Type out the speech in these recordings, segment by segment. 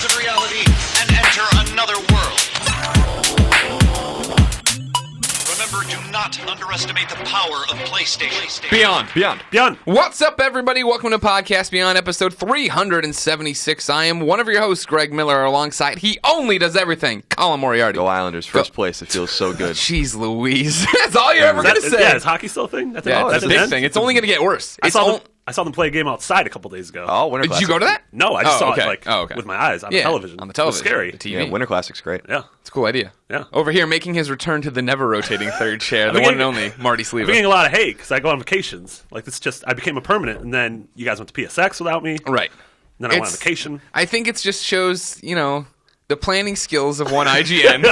of reality and enter another world. Remember, do not underestimate the power of PlayStation. Beyond. What's up, everybody? Welcome to Podcast Beyond, episode 376. I am one of your hosts, Greg Miller, alongside he only does everything, Colin Moriarty. Go Islanders, first place. It feels so good. Jeez Louise. That's all you're ever going to say. Yeah, is hockey still a thing? That's a big thing. It's only going to get worse. I saw them play a game outside a couple days ago. Oh, Winter Classic. Did you go to that? No, I just saw it with my eyes on the television. On the television. It was scary. The TV. Yeah, Winter Classic's great. Yeah. It's a cool idea. Yeah. Over here, making his return to the never-rotating third chair, the one and only Marty Sleva. I'm getting a lot of hate because I go on vacations. Like, I became a permanent, and then you guys went to PSX without me. Right. And then I went on vacation. I think it just shows, the planning skills of one IGN.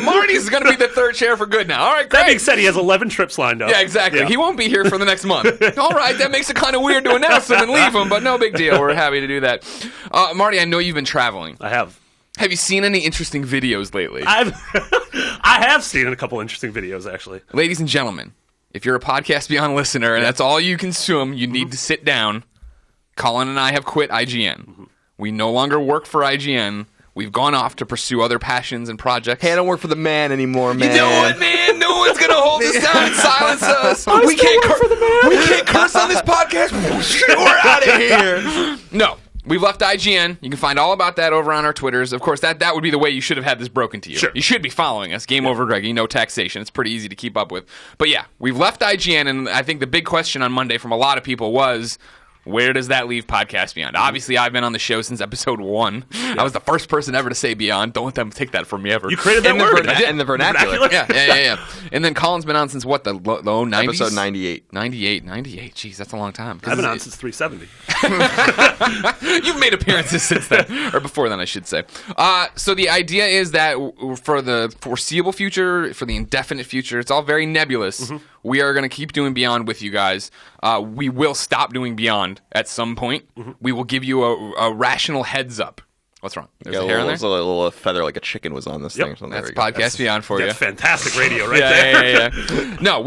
Marty's going to be the third chair for good now. All right, great. That being said, he has 11 trips lined up. Yeah, exactly. Yeah. He won't be here for the next month. All right, that makes it kind of weird to announce him and leave him, but no big deal. We're happy to do that. Marty, I know you've been traveling. I have. Have you seen any interesting videos lately? I have seen a couple interesting videos, actually. Ladies and gentlemen, if you're a Podcast Beyond listener and that's all you consume, you need to sit down. Colin and I have quit IGN. Mm-hmm. We no longer work for IGN. We've gone off to pursue other passions and projects. Hey, I don't work for the man anymore, man. You know what, man? No one's going to hold us down and silence us. We can't curse on this podcast. We're out of here. No. We've left IGN. You can find all about that over on our Twitters. Of course, that would be the way you should have had this broken to you. Sure. You should be following us. Game over, Greggy. No taxation. It's pretty easy to keep up with. But yeah, we've left IGN, and I think the big question on Monday from a lot of people was, where does that leave Podcast Beyond? Obviously, I've been on the show since episode 1. Yeah. I was the first person ever to say Beyond. Don't let them take that from me ever. You created that word. In the vernacular. Yeah. And then Colin's been on since what, the low 90s? Episode 98. 98. Jeez, that's a long time. I've been on since 370. You've made appearances since then. Or before then, I should say. So the idea is that for the foreseeable future, for the indefinite future, it's all very nebulous. Mm-hmm. We are going to keep doing Beyond with you guys. We will stop doing Beyond at some point. Mm-hmm. We will give you a rational heads up. What's wrong? There's a hair on there? A little feather like a chicken was on this thing. So that's Podcast Beyond for you. That's fantastic radio there. Yeah. No,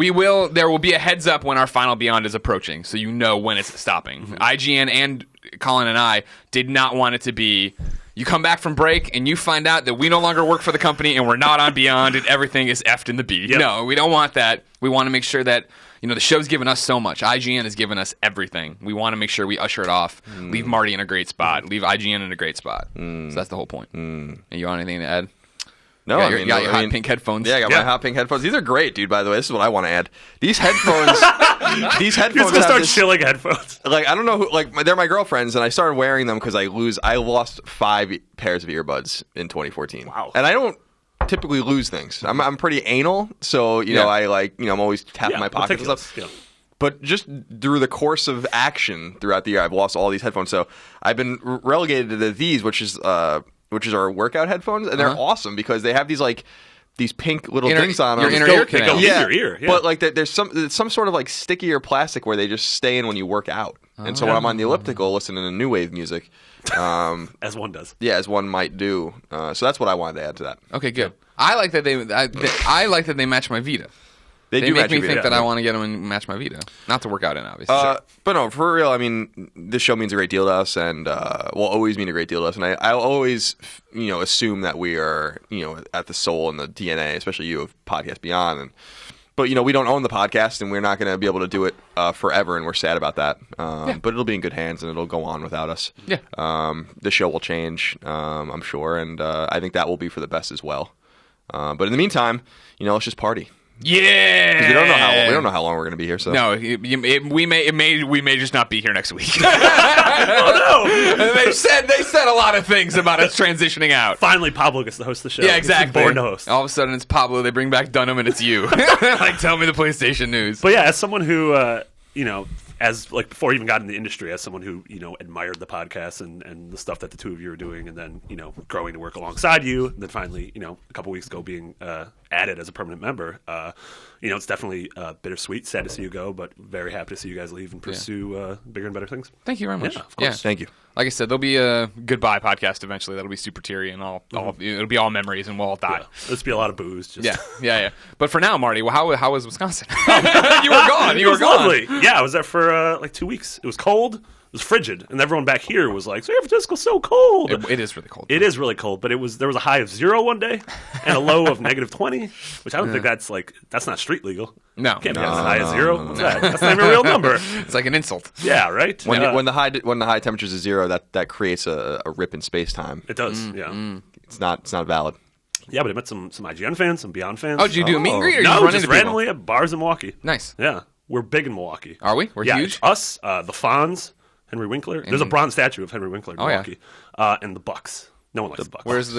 there will be a heads up when our final Beyond is approaching, so you know when it's stopping. Mm-hmm. IGN and Colin and I did not want it to be, you come back from break and you find out that we no longer work for the company and we're not on Beyond and everything is effed in the B. Yep. No, we don't want that. We want to make sure that, the show's given us so much. IGN has given us everything. We want to make sure we usher it off, leave Marty in a great spot, leave IGN in a great spot. So that's the whole point. And you want anything to add? No, you got your hot pink headphones. Yeah, I got my hot pink headphones. These are great, dude, by the way. This is what I want to add. These headphones... You're just going to start chilling headphones. Like, I don't know who... they're my girlfriend's, and I started wearing them because I lost 5 pairs of earbuds in 2014. Wow. And I don't typically lose things. I'm pretty anal, so, I'm always tapping my pockets and stuff. Yeah. But just through the course of action throughout the year, I've lost all these headphones. So I've been relegated to these, which is our workout headphones, and they're awesome because they have these pink little things on them. Your inner ear canal. In your ear. Yeah. But there's some sort of stickier plastic where they just stay in when you work out. And so when I'm on the elliptical listening to new wave music, as one does. Yeah, as one might do. So that's what I wanted to add to that. Okay, good. I like that they match my Vita. They do make me Vita, think that I want to get them and match my Vita. Not to work out in, obviously. But no, for real, I mean, this show means a great deal to us and will always mean a great deal to us. And I'll always, assume that we are, at the soul and the DNA, especially you, of Podcast Beyond. But, we don't own the podcast and we're not going to be able to do it forever, and we're sad about that. But it'll be in good hands and it'll go on without us. Yeah. The show will change, I'm sure, and I think that will be for the best as well. But in the meantime, let's just party. Yeah, we don't know how long we're going to be here. So no, we may just not be here next week. Oh no! They said a lot of things about us transitioning out. Finally, Pablo gets to host the show. Yeah, exactly. Born to host. All of a sudden, it's Pablo. They bring back Dunham, and it's you. Tell me the PlayStation news. But yeah, as someone who as before I even got in the industry, as someone who admired the podcast and the stuff that the two of you are doing, and then growing to work alongside you, and then finally a couple weeks ago being added as a permanent member, it's definitely bittersweet, sad to see you go, but very happy to see you guys leave and pursue bigger and better things. Thank you very much. Yeah, of course. Thank you. Like I said, there'll be a goodbye podcast eventually. That'll be super teary and it'll be all memories, and we'll all die. Yeah. There'll be a lot of booze. Just Yeah. But for now, Marty, how was Wisconsin? You were gone. Lovely. Yeah, I was there for 2 weeks. It was cold. was frigid, and everyone back here was like, San Francisco's so cold. It is really cold. It is really cold, but there was a high of 0 one day and a low of -20, which I don't think that's not street legal. No. Can't be as high as 0. What's that? That's not even a real number. It's like an insult. Yeah, right. When the high temperatures is 0, that creates a rip in space time. It does. Yeah. It's not valid. Yeah, but I met some IGN fans, some Beyond fans. Oh, did you do a meet and greet, or no, you run just into randomly at bars in Milwaukee. Nice. Yeah, we're big in Milwaukee. Are we? We're yeah, huge? it's us, the Fonz, Henry Winkler. There's a bronze statue of Henry Winkler in Milwaukee. And the Bucks. No one likes the Bucks. Where's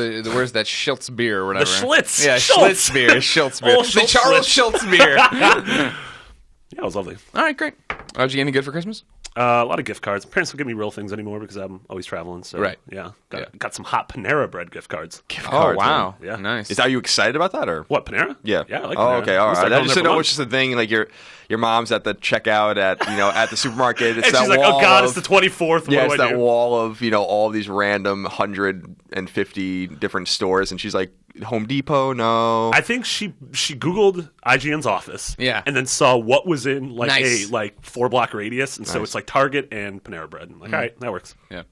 that Schiltz beer or whatever? The Schlitz. Yeah, Schultz. Schlitz beer. Schultz beer. Old The Schultz Charles Schlitz. Schultz beer. Yeah, it was lovely. All right, great. Did you get any good for Christmas? A lot of gift cards. Parents don't give me real things anymore because I'm always traveling. So Right. Yeah. Got some hot Panera bread gift cards. Cards, wow. Yeah. Nice. Are you excited about that or? What, Panera? Yeah. Yeah, I like Oh, Panera. okay, all We right. start I going just there didn't for know lunch. which is the thing. Like your mom's at the checkout at the supermarket. It's And that she's like, wall oh, God, of, it's the 24th. Yeah, What it's do I that do? wall of all these random 150 different stores, and she's like, Home Depot, no. I think she Googled IGN's office, Yeah. and then saw what was in Nice. a 4-block radius, and so it's like Target and Panera Bread. I'm like, all right, that works. Yeah.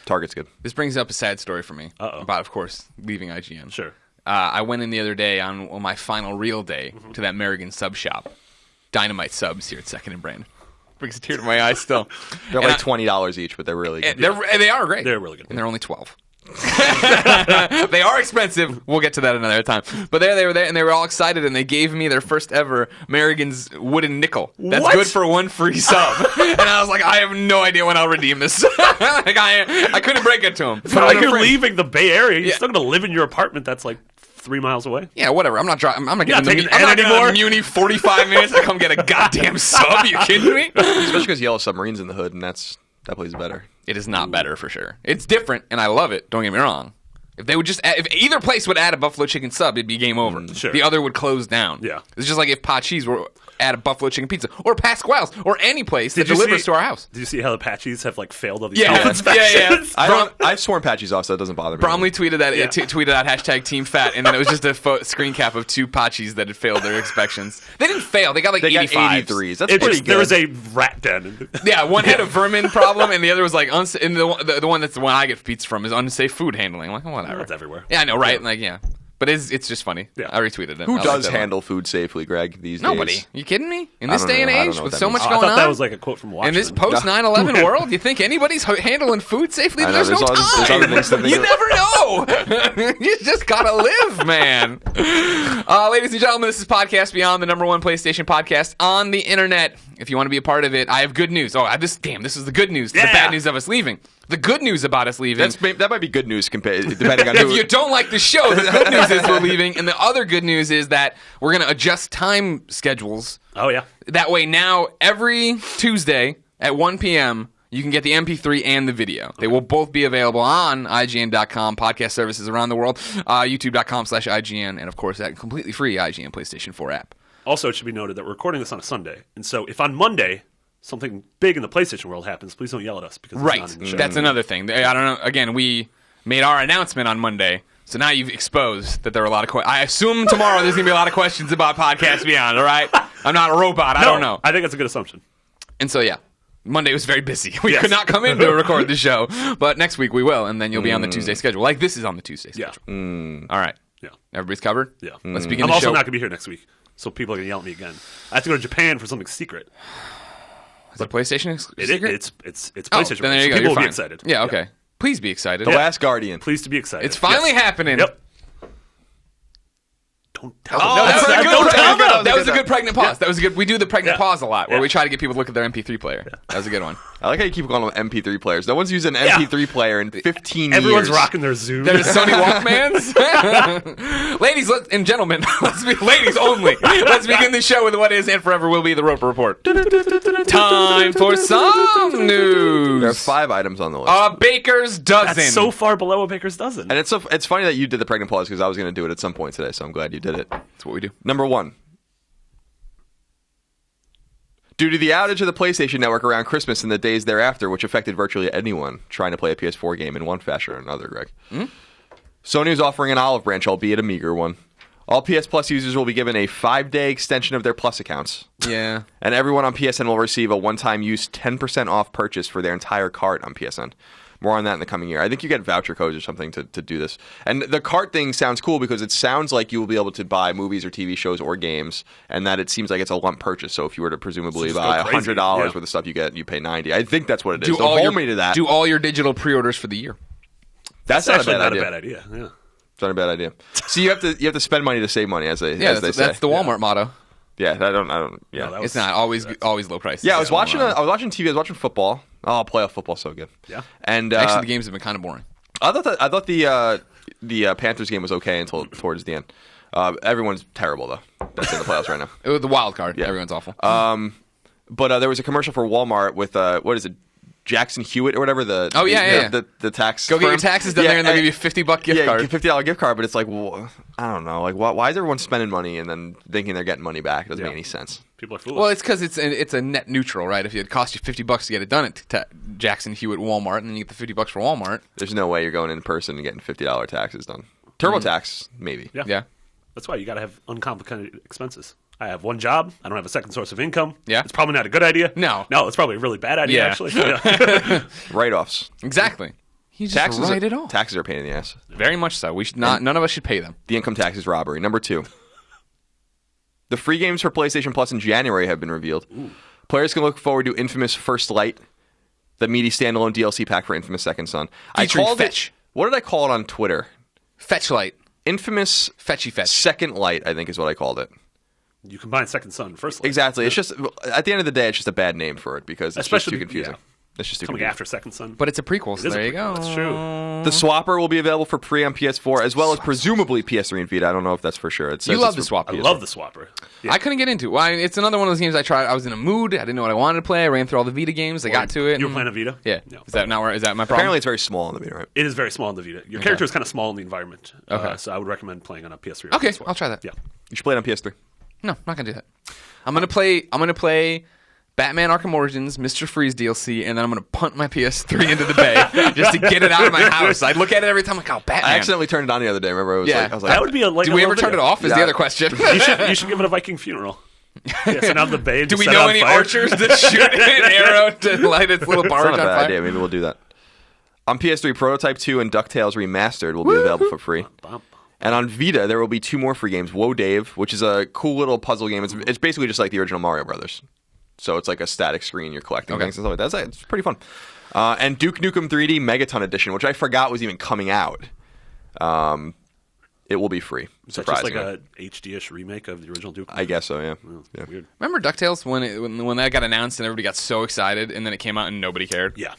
Target's good. This brings up a sad story for me. Uh-oh. About, of course, leaving IGN. Sure. I went in the other day on my final real day to that Merrigan sub shop. Dynamite subs here at 2nd and Brand. Brings a tear to my eye still. They're And like $20 each, but they're really good. They are great. They're really good. And they're only 12. They are expensive. We'll get to that another time. But they were there, and they were all excited, and they gave me their first ever Merrigan's wooden nickel. That's What? good for 1 free sub. And I was like, I have no idea when I'll redeem this. Like I couldn't break it to him. But like you're leaving the Bay Area, you're still going to live in your apartment that's like 3 miles away. Yeah, whatever. I'm not driving. I'm not getting taking I'm N not anymore? getting Muni 45 minutes to come get a goddamn sub. You kidding me? Especially because Yellow Submarine's in the hood, and that plays better. It is not better for sure. It's different, and I love it. Don't get me wrong. If they would if either place would add a buffalo chicken sub, it'd be game over. Sure. The other would close down. Yeah. It's just like if Pachi's were add a buffalo chicken pizza or Pasquale's or any place that Did you delivers see- to our house. Did you see how the Apaches have like failed all these Yeah, health inspections? I've sworn Patchy's off, so it doesn't bother me. Bromley tweeted that Yeah. tweeted out #TeamFat, and then it was just a screen cap of 2 Pachis that had failed their inspections. They didn't fail. They got like They got 85s. 83s. That's pretty good. There was a rat den. Yeah, one had a vermin problem, and the other was like and the one that's the one I get pizza from is unsafe food handling. I'm like, oh, whatever. That's everywhere. Yeah, I know, right? Like, yeah. But it's just funny. Yeah. I retweeted it. Who I like does that one. handle food safely, Greg, these Nobody. days? You kidding me? In I this don't day and know. I don't age, know with what so that much means. I going thought on, that was like a quote from Watchmen. in this post 9/11 world, you think anybody's handling food safely? I know, There's no there's time. other things to think You of. never know. You just gotta live, man. Ladies and gentlemen, this is Podcast Beyond, the #1 PlayStation podcast on the internet. If you want to be a part of it, I have good news. This is the good news. Yeah. The bad news of us leaving. The good news about us leaving. That might be good news depending on If who. you don't like the show, the good news is we're leaving, and the other good news is that we're going to adjust time schedules. Oh, yeah. That way, now every Tuesday at 1 p.m., you can get the MP3 and the video. They will both be available on ign.com, podcast services around the world, youtube.com/IGN, and of course, that completely free IGN PlayStation 4 app. Also, it should be noted that we're recording this on a Sunday. And so if on Monday something big in the PlayStation world happens, please don't yell at us because it's Right. not in the show. That's another thing. I don't know. Again, we made our announcement on Monday, so now you've exposed that there are a lot of questions. I assume tomorrow there's going to be a lot of questions about Podcast Beyond, all right? I'm not a robot. I don't know. I think that's a good assumption. And so, yeah. Monday was very busy. We Yes. could not come in to record the show, but next week we will, and then you'll be on the Tuesday schedule. Like this is on the Tuesday Yeah. schedule. All right. Yeah. Everybody's covered? Yeah. Let's begin I'm the also show. not going to be here next week, so people are going to yell at me again. I have to go to Japan for something secret. Is it PlayStation It, secret? it's Oh, PlayStation. then there you go. People You're will fine. be excited. Yeah, okay. Please be excited. The Last Guardian. Pleased to be excited. It's finally Yes. happening. Yep. Don't tell Oh, them. that was a good Don't tell them. That was a good pregnant pause. That was a good. We do the pregnant Yeah. pause a lot, where Yeah. we try to get people to look at their MP3 player. That was a good one. I like how you keep calling them MP3 players. No one's used an MP3 player in 15 Everyone's years. rocking their Zoom. There's Sony Walkmans. Ladies and gentlemen, ladies only. Let's begin the show with what is and forever will be the Roper Report. Time for some news. There are 5 items on the list. A baker's dozen. That's so far below a baker's dozen. And it's funny that you did the pregnant pause because I was going to do it at some point today, so I'm glad you did it. That's what we do. Number 1. Due to the outage of the PlayStation Network around Christmas and the days thereafter, which affected virtually anyone trying to play a PS4 game in one fashion or another, Greg, Sony is offering an olive branch, albeit a meager one. All PS Plus users will be given a 5-day extension of their Plus accounts. Yeah. And everyone on PSN will receive a one-time use 10% off purchase for their entire cart on PSN. More on that in the coming year. I think you get voucher codes or something to do this. And the cart thing sounds cool because it sounds like you will be able to buy movies or TV shows or games, and that it seems like it's a lump purchase. So if you were to presumably buy $100 worth of stuff, you pay $90. I think that's what it is. Don't hold me to that. Do all your digital pre-orders for the year. That's not a bad idea. Yeah. It's not a bad idea. So you have to spend money to save money, as they say. That's the Walmart motto. Yeah, I don't. Yeah, No, it's not always low prices. Yeah, I was watching TV. I was watching football. Oh, playoff football's so good. Yeah. And actually, the games have been kind of boring. I thought the Panthers game was okay until towards the end. Everyone's terrible though. That's in the playoffs right now. It was the wild card. Yeah. Everyone's awful. But there was a commercial for Walmart with what is it? Jackson Hewitt or whatever the tax Go firm. get your taxes done there and they'll give you a $50 gift card. $50 gift card, but it's like, well, I don't know, like why is everyone spending money and then thinking they're getting money back? It doesn't make any sense. People are foolish. Well, it's because it's a net neutral, right? If it cost you $50 to get it done at Jackson Hewitt Walmart, and then you get the $50 for Walmart. There's no way you're going in person and getting $50 taxes done. TurboTax, maybe. Yeah. That's why you got to have uncomplicated expenses. I have one job. I don't have a second source of income. Yeah. It's probably not a good idea. No, it's probably a really bad idea, actually. Write-offs. Exactly. You just write it off. Taxes are a pain in the ass. Very much so. We should not. None of us should pay them. The income tax is robbery. Number 2. The free games for PlayStation Plus in January have been revealed. Ooh. Players can look forward to Infamous First Light, the meaty standalone DLC pack for Infamous Second Son. Featuring Fetch. What did I call it on Twitter? Fetch Light. Infamous Fetchy Fetch. Second Light, I think is what I called it. You combine Second Son and First Light. Exactly. It's just, at the end of the day, it's just a bad name for it because it's just too confusing. Yeah. It's just too coming confusing. after Second Son. But it's a prequel, so there you go. That's true. The Swapper will be available for free on PS4 as well as presumably PS3 and Vita. I don't know if that's for sure. It says you love the Swapper. I love the Swapper. Yeah. I couldn't get into it. Well, it's another one of those games I tried. I was in a mood. I didn't know what I wanted to play. I ran through all the Vita games. I got to it. You were playing a Vita? Yeah. No. Is that my problem? Apparently it's very small on the Vita, right? It is very small in the Vita. Your character is kind of small in the environment. Okay. So I would recommend playing on a PS3 or Okay, PS4. I'll try that. Yeah. You should play it on PS3. No, I'm not gonna do that. I'm gonna play Batman Arkham Origins, Mr. Freeze DLC, and then I'm gonna punt my PS3 into the bay just to get it out of my house. I look at it every time, like, oh, Batman. I accidentally turned it on the other day. Remember, I was like, that would be a do we ever turn it off? Is the other question. You should give it a Viking funeral. Send out the bay. And do we know any archers that shoot an arrow to light its little barge on fire? Not a bad fire? idea. Maybe we'll do that. On PS3, Prototype 2 and DuckTales Remastered will be available for free. And on Vita, there will be 2 more free games. Woe Dave, which is a cool little puzzle game. It's basically just like the original Mario Brothers. So it's like a static screen. You're collecting things and stuff like that. It's pretty fun. And Duke Nukem 3D Megaton Edition, which I forgot was even coming out. It will be free. Surprisingly. Just like a HD-ish remake of the original Duke Nukem? I guess so, yeah. Yeah. Weird. Remember DuckTales when that got announced and everybody got so excited and then it came out and nobody cared? Yeah.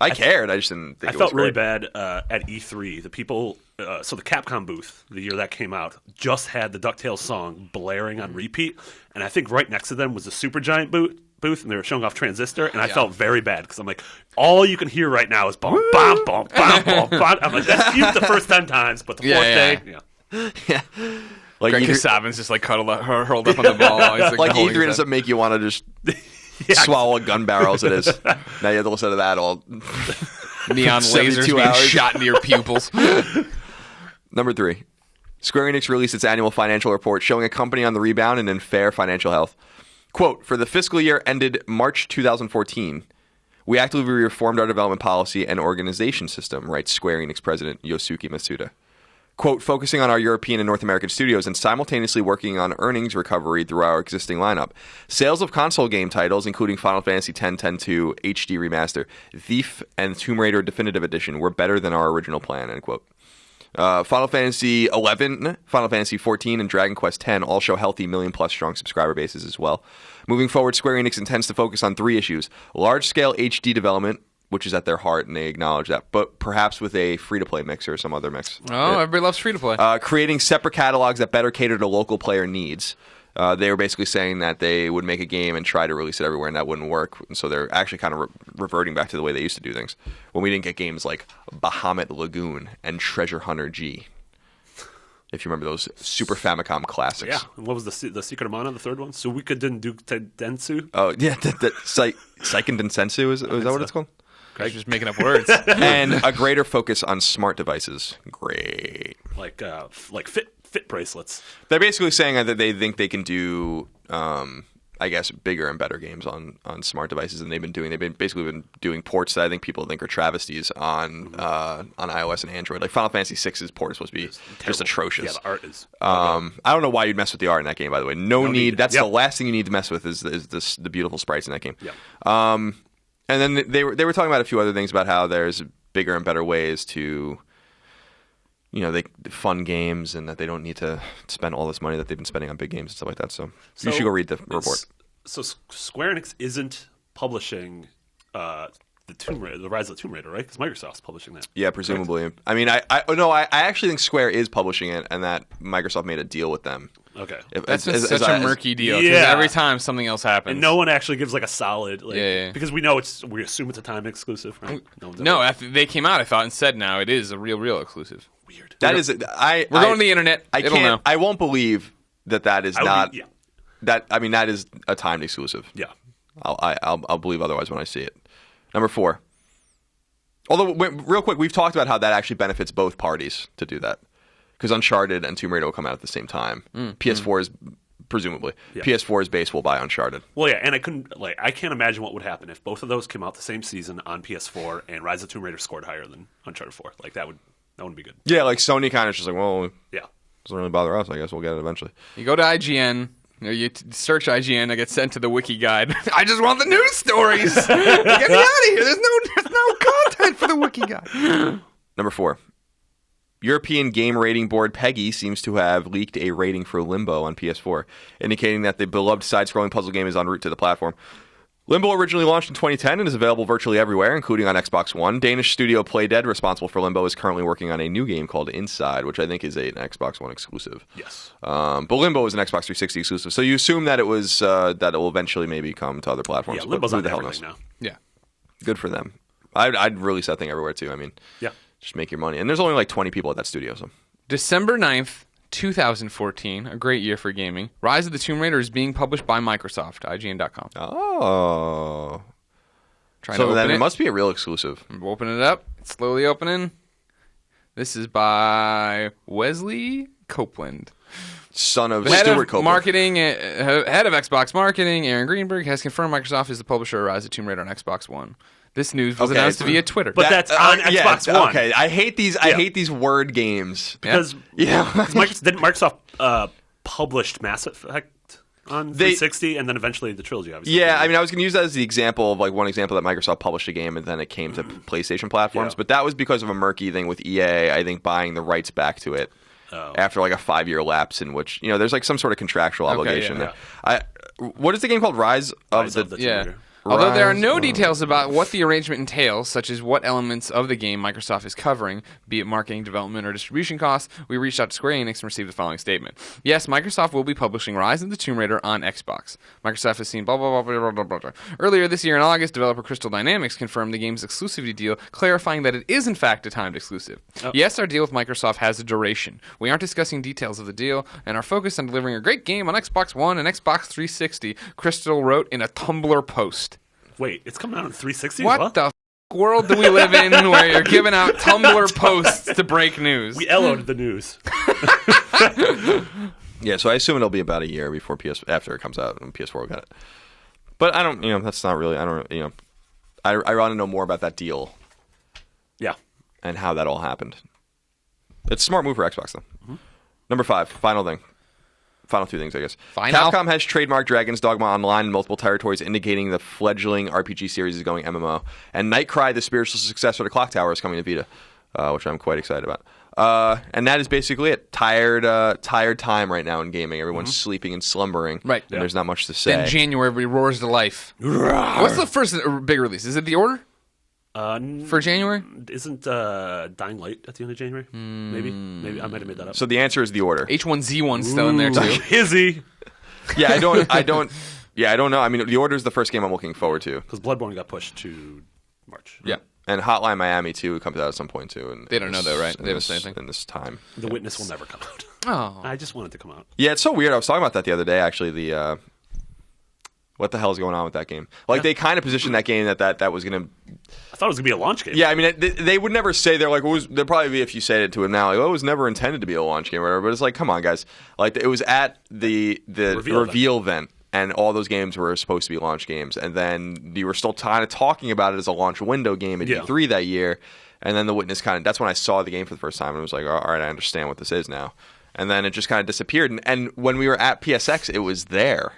I cared. I just didn't think I it was felt really great. bad at E3. The people, so the Capcom booth, the year that came out, just had the DuckTales song blaring on repeat. And I think right next to them was a Supergiant booth, and they were showing off Transistor. And I felt very bad because I'm like, all you can hear right now is bum, bum, bum, bum, bum, bum. I'm like, that's cute the first 10 times, but the fourth day, Yeah. Like Greg Kasavin's just like hurled up on the ball. He's like E3 doesn't make you want to just swallow a gun barrel as it is. Now you have to listen to that all. Neon lasers being hours. shot into your pupils. Number 3. Square Enix released its annual financial report showing a company on the rebound and in fair financial health. Quote, for the fiscal year ended March 2014, we actively reformed our development policy and organization system, writes Square Enix president Yosuke Matsuda. Quote, focusing on our European and North American studios and simultaneously working on earnings recovery through our existing lineup. Sales of console game titles, including Final Fantasy X, X-2, HD Remaster, Thief, and Tomb Raider Definitive Edition, were better than our original plan, end quote. Final Fantasy XI, Final Fantasy XIV, and Dragon Quest X all show healthy million-plus strong subscriber bases as well. Moving forward, Square Enix intends to focus on 3 issues. Large-scale HD development, which is at their heart, and they acknowledge that, but perhaps with a free-to-play mix or some other mix. Everybody loves free-to-play. Creating separate catalogs that better cater to local player needs. They were basically saying that they would make a game and try to release it everywhere, and that wouldn't work. And so they're actually kind of reverting back to the way they used to do things. When we didn't get games like Bahamut Lagoon and Treasure Hunter G. If you remember those Super Famicom classics. Yeah. And what was the Secret of Mana, the third one? So we could then do Densu. Oh, yeah. Seiken Densetsu, is that what it's called? Greg's just making up words. And a greater focus on smart devices. Great. Like fit bracelets. They're basically saying that they think they can do, I guess, bigger and better games on smart devices than they've been doing. They've been doing ports that I think people think are travesties on iOS and Android. Like Final Fantasy VI's port is supposed to be just atrocious. Yeah, the art is. I don't know why you'd mess with the art in that game. By the way, no need. That's Yep. the last thing you need to mess with is the beautiful sprites in that game. Yep. And then they were talking about a few other things about how there's bigger and better ways to, they fund games and that they don't need to spend all this money that they've been spending on big games and stuff like that. So you should go read the report. So Square Enix isn't publishing the Rise of the Tomb Raider, right? Because Microsoft's publishing that. Yeah, presumably. Correct? I mean, I actually think Square is publishing it, and that Microsoft made a deal with them. Okay, that's such a murky deal. 'Cause every time something else happens, and no one actually gives like a solid, because we assume it's a time exclusive, right? No, after they came out, I thought and said now it is a real exclusive. Weird. We're going to the internet. I won't believe that is not. That is a timed exclusive. Yeah, I'll believe otherwise when I see it. Number 4. Although, real quick, we've talked about how that actually benefits both parties to do that. Because Uncharted and Tomb Raider will come out at the same time. PS4 is, presumably, PS4's base will buy Uncharted. Well, yeah, and I can't imagine what would happen if both of those came out the same season on PS4 and Rise of the Tomb Raider scored higher than Uncharted 4. Like, that wouldn't be good. Yeah, like Sony kind of just like, well, yeah, doesn't really bother us. I guess we'll get it eventually. You go to IGN. You search IGN, I get sent to the wiki guide. I just want the news stories. Get me out of here. There's no content for the wiki guide. Number 4. European Game Rating Board PEGI seems to have leaked a rating for Limbo on PS4, indicating that the beloved side-scrolling puzzle game is en route to the platform. Limbo originally launched in 2010 and is available virtually everywhere, including on Xbox One. Danish studio Playdead, responsible for Limbo, is currently working on a new game called Inside, which I think is an Xbox One exclusive. Yes. But Limbo is an Xbox 360 exclusive, so you assume that it will eventually maybe come to other platforms. Yeah, Limbo's on the hell everything now. Yeah. Good for them. I'd release that thing everywhere, too. I mean, yeah, just make your money. And there's only like 20 people at that studio. So December 9th, 2014, a great year for gaming. Rise of the Tomb Raider is being published by Microsoft, IGN.com. Oh. Trying to open then it. It must be a real exclusive. I'm opening it up. It's slowly opening. This is by Wesley Copeland. Son of Head Stuart of Copeland. marketing, head of Xbox marketing, Aaron Greenberg, has confirmed Microsoft is the publisher of Rise of the Tomb Raider on Xbox One. This news was announced via Twitter. But that's on Xbox One. Okay, I hate these word games. Because didn't Microsoft published Mass Effect on 360 and then eventually the trilogy, obviously. Yeah, I mean, I was going to use that as the example of like one example that Microsoft published a game and then it came to PlayStation platforms. Yeah. But that was because of a murky thing with EA, I think, buying the rights back to it after like a 5-year lapse in which, there's like some sort of contractual obligation there. What is the game called? Rise of the Tomb Raider. Although there are no details about what the arrangement entails, such as what elements of the game Microsoft is covering, be it marketing, development, or distribution costs, we reached out to Square Enix and received the following statement. Yes, Microsoft will be publishing Rise of the Tomb Raider on Xbox. Microsoft has seen blah, blah, blah, blah, blah, blah, blah. Earlier this year in August, developer Crystal Dynamics confirmed the game's exclusivity deal, clarifying that it is in fact a timed exclusive. Yes, our deal with Microsoft has a duration. We aren't discussing details of the deal and are focused on delivering a great game on Xbox One and Xbox 360, Crystal wrote in a Tumblr post. Wait, it's coming out on 360? What the world do we live in where you're giving out Tumblr posts to break news? We LO'd the news. Yeah, so I assume it'll be about a year before after it comes out and PS4 will get it. But I don't, that's not really, I don't, I want to know more about that deal. Yeah. And how that all happened. It's a smart move for Xbox, though. Mm-hmm. Number 5, final thing. Final 2 things, I guess. Capcom has trademarked Dragon's Dogma Online in multiple territories, indicating the fledgling RPG series is going MMO. And Nightcry, the spiritual successor to Clock Tower, is coming to Vita, which I'm quite excited about. And that is basically it. Tired time right now in gaming. Everyone's sleeping and slumbering. Right. And there's not much to say. Then January, everybody roars to life. What's the first big release? Is it The Order? For January? Isn't Dying Light at the end of January? Maybe I might have made that up. So the answer is The Order. H1Z1's still in there too. Is he? Yeah, I don't know. I mean, The Order is the first game I'm looking forward to. Because Bloodborne got pushed to March. Yeah. And Hotline Miami 2 comes out at some point too. And they don't know though, right? They haven't said anything. In this time. The Witness will never come out. Oh. I just want it to come out. Yeah, it's so weird. I was talking about that the other day, actually. What the hell is going on with that game? Like, they kind of positioned that game that was going to I thought it was gonna be a launch game. Yeah, I mean, they would never say they're like. There'd probably be if you said it to him now, like, oh, it was never intended to be a launch game or whatever. But it's like, come on, guys. Like, it was at the reveal event, and all those games were supposed to be launch games, and then you were still kind of talking about it as a launch window game at E3 that year, and then the Witness that's when I saw the game for the first time, and I was like, all right, I understand what this is now, and then it just kind of disappeared, and when we were at PSX, it was there.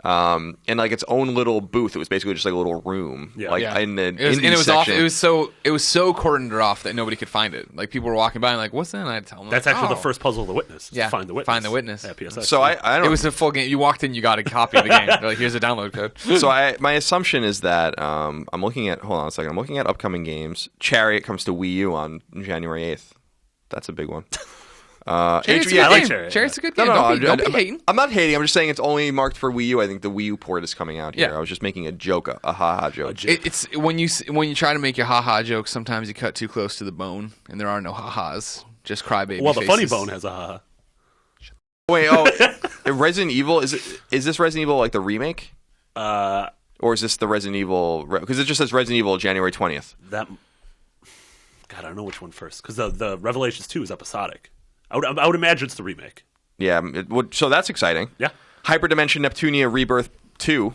In like its own little booth. It was basically just like a little room. Yeah. Like Yeah. in the It was, indie and it was off. section. It was so cordoned off that nobody could find it. Like people were walking by and like, "What's that?" And I'd tell them. That's like, actually "Oh." the first puzzle of the Witness. Yeah, Find the Witness. Find the Witness. At PSX. So I don't. It was a full game. You walked in, you got a copy of the game. They're like, "Here's a download code." So my assumption is that I'm looking at. Hold on a second. I'm looking at upcoming games. Chariot comes to Wii U on January 8th. That's a big one. Chariot's a yeah, good I like game. Chariot, Chariot's a good No, game. no, Don't be hating. I'm not hating. I'm just saying it's only marked for Wii U. I think the Wii U port is coming out here. Yeah. I was just making a joke, a ha-ha joke. It's when you try to make your haha jokes, sometimes you cut too close to the bone, and there are no ha-has. Just crybaby. well, the funny faces. bone has a haha. Wait, Resident Evil is this Resident Evil like the remake, or is this the Resident Evil? Because it just says Resident Evil January 20th. God, I don't know which one first because the Revelations 2 is episodic. I would imagine it's the remake. Yeah, so that's exciting. Yeah. Hyperdimension Neptunia Rebirth 2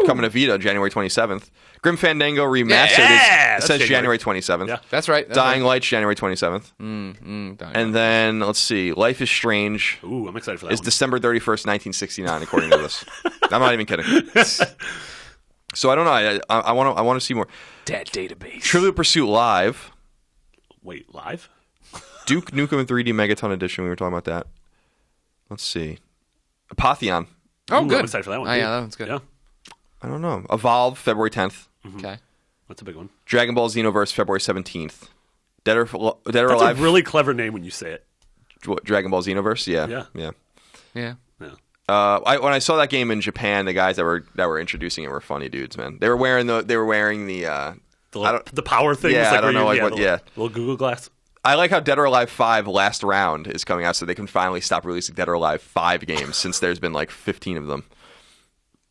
coming to Vita January 27th. Grim Fandango Remastered Yeah, it that's says January. January 27th. Yeah. That's right. Dying Lights January 27th. Dying And then let's see, Life is Strange Ooh, I'm excited for that is one. December 31st, 1969, according to this. I'm not even kidding. So I don't know. I want to see more. Dead database. Trivial Pursuit Live, Wait, live? Duke Nukem 3D Megaton Edition. We were talking about that. Let's see, Apotheon. Oh, Ooh, good. I'm excited for that one. Oh, too. yeah, that one's good. Yeah, I don't know. Evolve February 10th. Okay. that's a big one. Dragon Ball Xenoverse February 17th. Dead or That's Alive. a really clever name when you say it. What, Dragon Ball Xenoverse? Yeah. Yeah. Yeah. Yeah. When I saw that game in Japan, the guys that were introducing it were funny dudes, man. They were wearing the The power thing. Yeah, is like I don't where know, you- like what- the yeah. little Google Glass. I like how Dead or Alive 5 Last Round is coming out, so they can finally stop releasing Dead or Alive 5 games since there's been like 15 of them.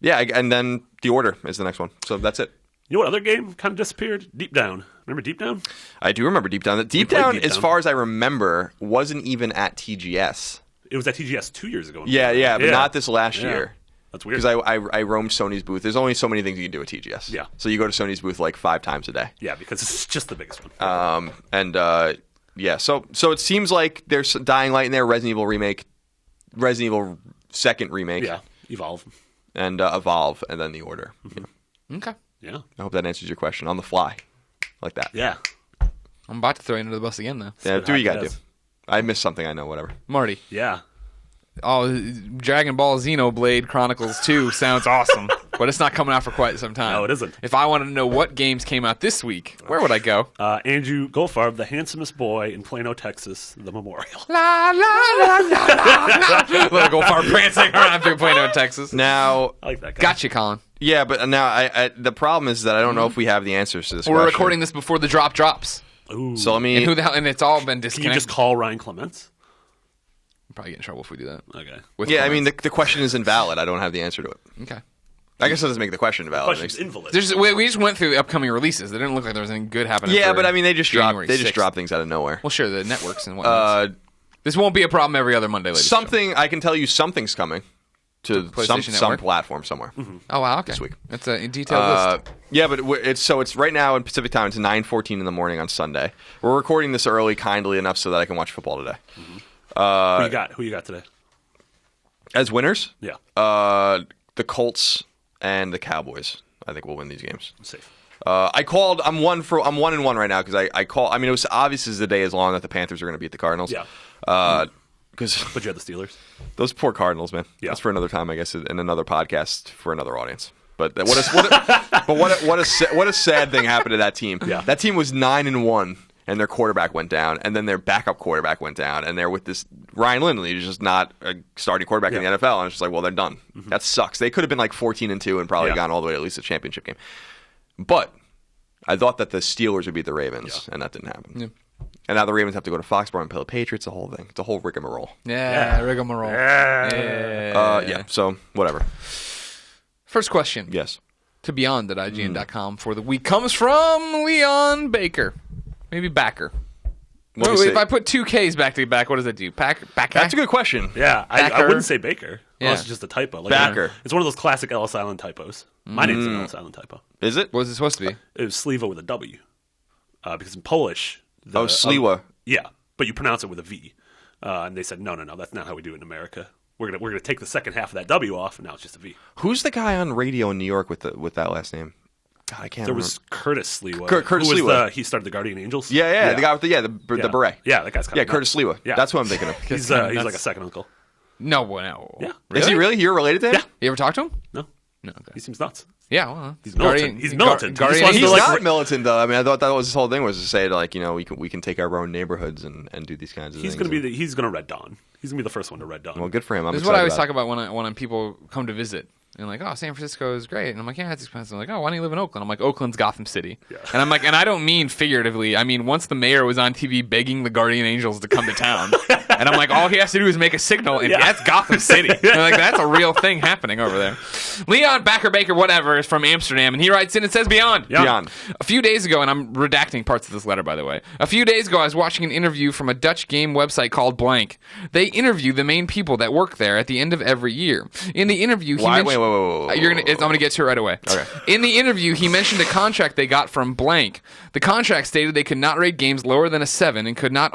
Yeah, and then The Order is the next one. So that's it. You know what other game kind of disappeared? Deep Down. Remember Deep Down? I do remember Deep Down. Deep played Down, Deep as Down. far as I remember, wasn't even at TGS. It was at TGS 2 years ago. Yeah, but Yeah. not this last Yeah. year. That's weird. Because I roamed Sony's booth. There's only so many things you can do at TGS. Yeah. So you go to Sony's booth like 5 times a day. Yeah, because it's just the biggest one. Yeah, so it seems like there's Dying Light in there, Resident Evil remake, Resident Evil 2nd remake, yeah, Evolve. and Evolve, and then The Order. Yeah. Okay. Yeah. I hope that answers your question on the fly, like that. Yeah. I'm about to throw you under the bus again, though. Yeah, do what you gotta do. Yes. I missed something. I know. Whatever. Marty. Yeah. Oh, Dragon Ball Xenoblade Chronicles 2 sounds awesome, but it's not coming out for quite some time. No, it isn't. If I wanted to know what games came out this week, where would I go? Andrew Goldfarb, the handsomest boy in Plano, Texas, the memorial. La la la la la. Let it go far prancing around through Plano, Texas. Now, I like that guy. Gotcha, Colin. yeah, but now I the problem is that I don't know if we have the answers to this. We're question. recording this before the drop drops, Ooh. So let me. and who the hell? And it's all been Can you disconnected. just call Ryan Clements? We'll probably get in trouble if we do that. Okay. With yeah, I mean comments. the question is invalid. I don't have the answer to it. Okay. I guess that doesn't make the question invalid. Question's invalid. We just went through the upcoming releases. They didn't look like there was anything good happening. Yeah, for but I mean they just January drop 6th. things out of nowhere. Well, sure, the networks and whatnot. This won't be a problem every other Monday, ladies. Something I can tell you. Something's coming to PlayStation some Network? platform somewhere. Oh wow, okay. this week. That's a detailed list. Yeah, but it's right now in Pacific time. It's 9:14 in the morning on Sunday. We're recording this early, kindly enough, so that I can watch football today. Who you got today? As winners, Yeah. the Colts and the Cowboys. I think will win these games. Safe. I called. I'm 1-1 right now because I call. I mean, it was obvious as the day is long that the Panthers are going to beat the Cardinals. Yeah. Because But you had the Steelers. those poor Cardinals, man. Yeah. That's for another time, I guess, in another podcast for another audience. But what a sad thing happened to that team. Yeah. That team was 9-1, and their quarterback went down, and then their backup quarterback went down, and they're with this Ryan Lindley, who's just not a starting quarterback in the NFL, and it's just like, well, they're done. That sucks. They could have been like 14-2 and probably gone all the way to at least a championship game. But I thought that the Steelers would beat the Ravens, and that didn't happen. Yeah. And now the Ravens have to go to Foxborough and play the Patriots. The whole thing. It's a whole rigmarole. Yeah, rigmarole. Yeah. Yeah. So whatever. First question. Yes. to beyond at ign.com for the week comes from Leon Baker. Maybe Backer. If I put 2 Ks back to back, what does that do? Backer? That's a good question. Yeah, I wouldn't say Baker. Yeah. Unless it's just a typo. Like Backer. It's one of those classic Ellis Island typos. My name's an Ellis Island typo. Is it? What was it supposed to be? It was Sliwa with a W. Because in Polish... Sliwa. Yeah, but you pronounce it with a V. And they said, no, that's not how we do it in America. We're gonna take the second half of that W off, and now it's just a V. Who's the guy on radio in New York with that last name? God, I can't remember. Was Curtis Sliwa. Curtis Sliwa. He started the Guardian Angels. Yeah, the guy with the beret. Yeah, that guy's kind of Curtis Sliwa. Yeah. That's what I'm thinking of. He's like a second uncle. No. Yeah. Is he really? You're related to him? Yeah. You ever talk to him? No. No. Okay. He seems nuts. Yeah, well, He's militant. He's militant. Guardian, He's Angels. not militant though. I mean, I thought that was his whole thing was to say like, we can take our own neighborhoods and do these kinds of things. He's gonna Red Dawn. He's gonna be the first one to Red Dawn. Well, good for him. This is what I always talk about when people come to visit. And like, oh, San Francisco is great. And I'm like, yeah, it's expensive. I'm like, oh, why don't you live in Oakland? I'm like, Oakland's Gotham City. Yeah. And I'm like, and I don't mean figuratively. I mean, once the mayor was on TV begging the Guardian Angels to come to town. And I'm like, all he has to do is make a signal, and that's Gotham City. And like, that's a real thing happening over there. Leon Baker, whatever, is from Amsterdam, and he writes in and says, Beyond. Beyond. A few days ago, and I'm redacting parts of this letter, by the way. A few days ago, I was watching an interview from a Dutch game website called Blank. They interview the main people that work there at the end of every year. In the interview, he mentioned... Wait. I'm going to get to it right away. Okay. In the interview, he mentioned a contract they got from Blank. The contract stated they could not rate games lower than a 7 and could not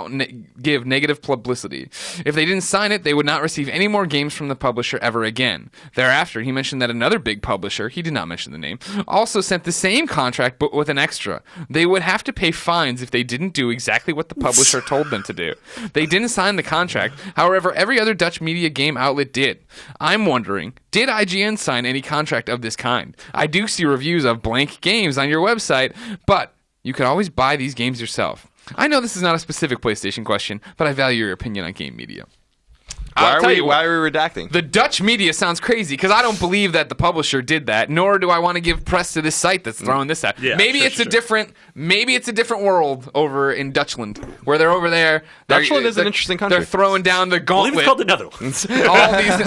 give negative publicity. If they didn't sign it, they would not receive any more games from the publisher ever again. Thereafter, he mentioned that another big publisher, he did not mention the name, also sent the same contract but with an extra. They would have to pay fines if they didn't do exactly what the publisher told them to do. They didn't sign the contract. However, every other Dutch media game outlet did. I'm wondering, did IGN sign any contract of this kind? I do see reviews of Blank games on your website, but you could always buy these games yourself. I know this is not a specific PlayStation question, but I value your opinion on game media. Why are we redacting? The Dutch media sounds crazy because I don't believe that the publisher did that, nor do I want to give press to this site that's throwing this out. Yeah, maybe it's a different world over in Dutchland where they're over there. Dutchland is an interesting country. They're throwing down the gauntlet. It's called the Netherlands.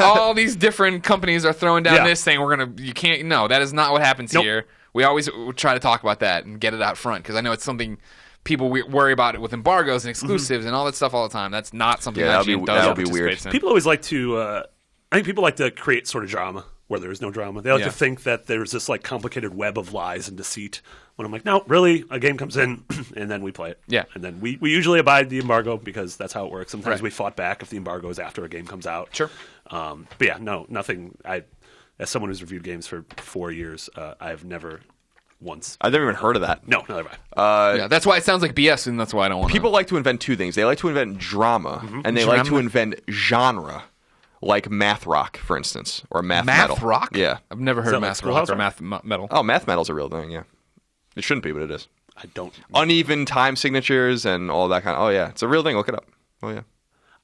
all these different companies are throwing down this saying you can't. No, that is not what happens here. We always try to talk about that and get it out front because I know it's something. People worry about it with embargoes and exclusives and all that stuff all the time. That's not something that would be weird. People always like to. I think people like to create sort of drama where there is no drama. They like to think that there's this like complicated web of lies and deceit. When I'm like, no, really, a game comes in and then we play it. Yeah, and then we usually abide the embargo because that's how it works. Sometimes we fought back if the embargo is after a game comes out. Sure. But yeah, no, nothing. As someone who's reviewed games for 4 years, I've never. Once. I've never even heard of that. No, neither have I. Yeah, that's why it sounds like BS, and that's why I don't want. People like to invent two things. They like to invent drama, and they like to invent genre, like math rock, for instance, or math metal. Math rock? Yeah, I've never heard of math rock or math metal. Oh, math metal's a real thing. Yeah, it shouldn't be, but it is. I don't. Uneven time signatures and all that kind of. Oh yeah, it's a real thing. Look it up. Oh yeah.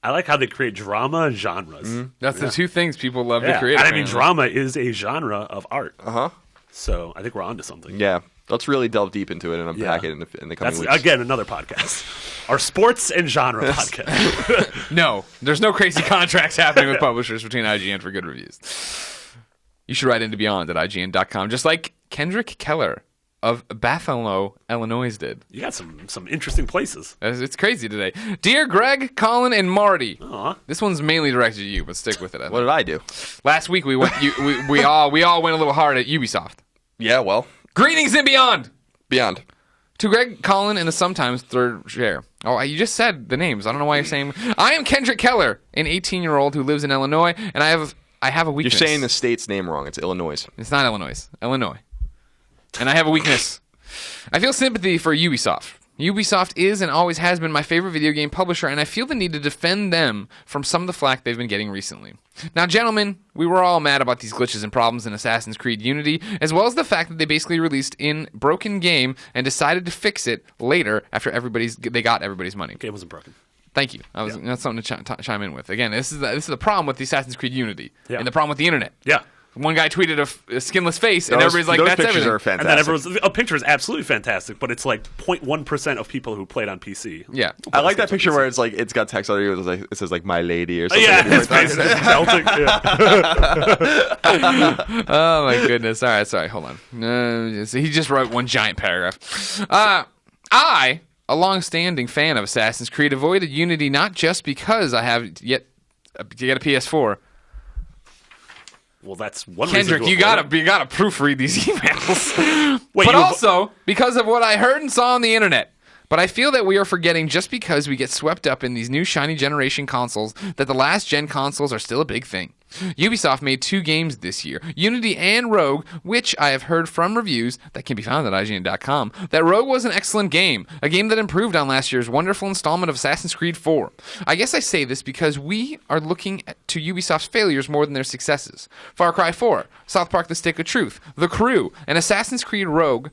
I like how they create drama and genres. That's the two things people love to create. And I mean, drama is a genre of art. Uh-huh. So I think we're onto something. Yeah. Let's really delve deep into it and unpack it in the coming weeks. Again, another podcast. Our sports and genre podcast. No, there's no crazy contracts happening with publishers between IGN for good reviews. You should write into Beyond at ign.com, just like Kendrick Keller of Buffalo, Illinois did. You got some interesting places. It's crazy today. Dear Greg, Colin, and Marty. Aww. This one's mainly directed to you, but stick with it. What did I do? Last week we went. we all went a little hard at Ubisoft. Yeah, well. Greetings and beyond. Beyond. To Greg, Colin, and the sometimes third chair. Oh, you just said the names. I don't know why you're saying. I am Kendrick Keller, an 18-year-old who lives in Illinois, and I have a weakness. You're saying the state's name wrong. It's Illinois. It's not Illinois. Illinois. And I have a weakness. I feel sympathy for Ubisoft. Ubisoft is and always has been my favorite video game publisher, and I feel the need to defend them from some of the flack they've been getting recently. Now, gentlemen, we were all mad about these glitches and problems in Assassin's Creed Unity, as well as the fact that they basically released in broken game and decided to fix it later after they got everybody's money. Game wasn't broken. Thank you. That's something to chime in with. Again, this is the problem with the Assassin's Creed Unity and the problem with the internet. Yeah. one guy tweeted a skinless face, and Those- everybody's like, those "That's pictures everything." are And fantastic. then everyone's a picture is absolutely fantastic, but it's like 0.1% of people who played on PC. Yeah. I like that picture where it's like it's got text underneath. It says like "my lady" or something. Yeah, It's it's like basically Celtic. Yeah. Oh my goodness! All right, sorry, hold on. He just wrote one giant paragraph. I, a long-standing fan of Assassin's Creed, avoided Unity not just because I have yet to get a PS4. Well, that's one Kendrick, reason you gotta proofread these emails. Wait, but you- also because of what I heard and saw on the internet. But I feel that we are forgetting just because we get swept up in these new shiny generation consoles that the last gen consoles are still a big thing. Ubisoft made 2 games this year, Unity and Rogue, which I have heard from reviews that can be found at ign.com, that Rogue was an excellent game, a game that improved on last year's wonderful installment of Assassin's Creed 4. I guess I say this because we are looking to Ubisoft's failures more than their successes. Far Cry 4, South Park The Stick of Truth, The Crew, and Assassin's Creed Rogue,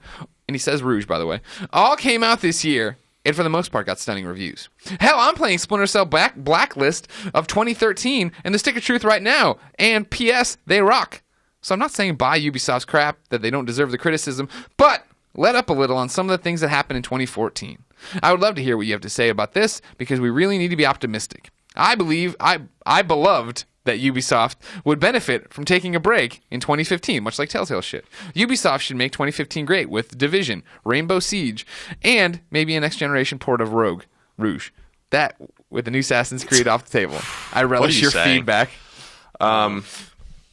and he says Rouge, by the way, all came out this year, and for the most part got stunning reviews. Hell, I'm playing Splinter Cell Blacklist of 2013 and The Stick of Truth right now, and P.S., they rock. So I'm not saying buy Ubisoft's crap, that they don't deserve the criticism, but let up a little on some of the things that happened in 2014. I would love to hear what you have to say about this, because we really need to be optimistic. I believe, I beloved that Ubisoft would benefit from taking a break in 2015, much like Telltale shit. Ubisoft should make 2015 great with Division, Rainbow Siege, and maybe a next-generation port of Rouge. That, with the new Assassin's Creed off the table. I relish you your saying? feedback.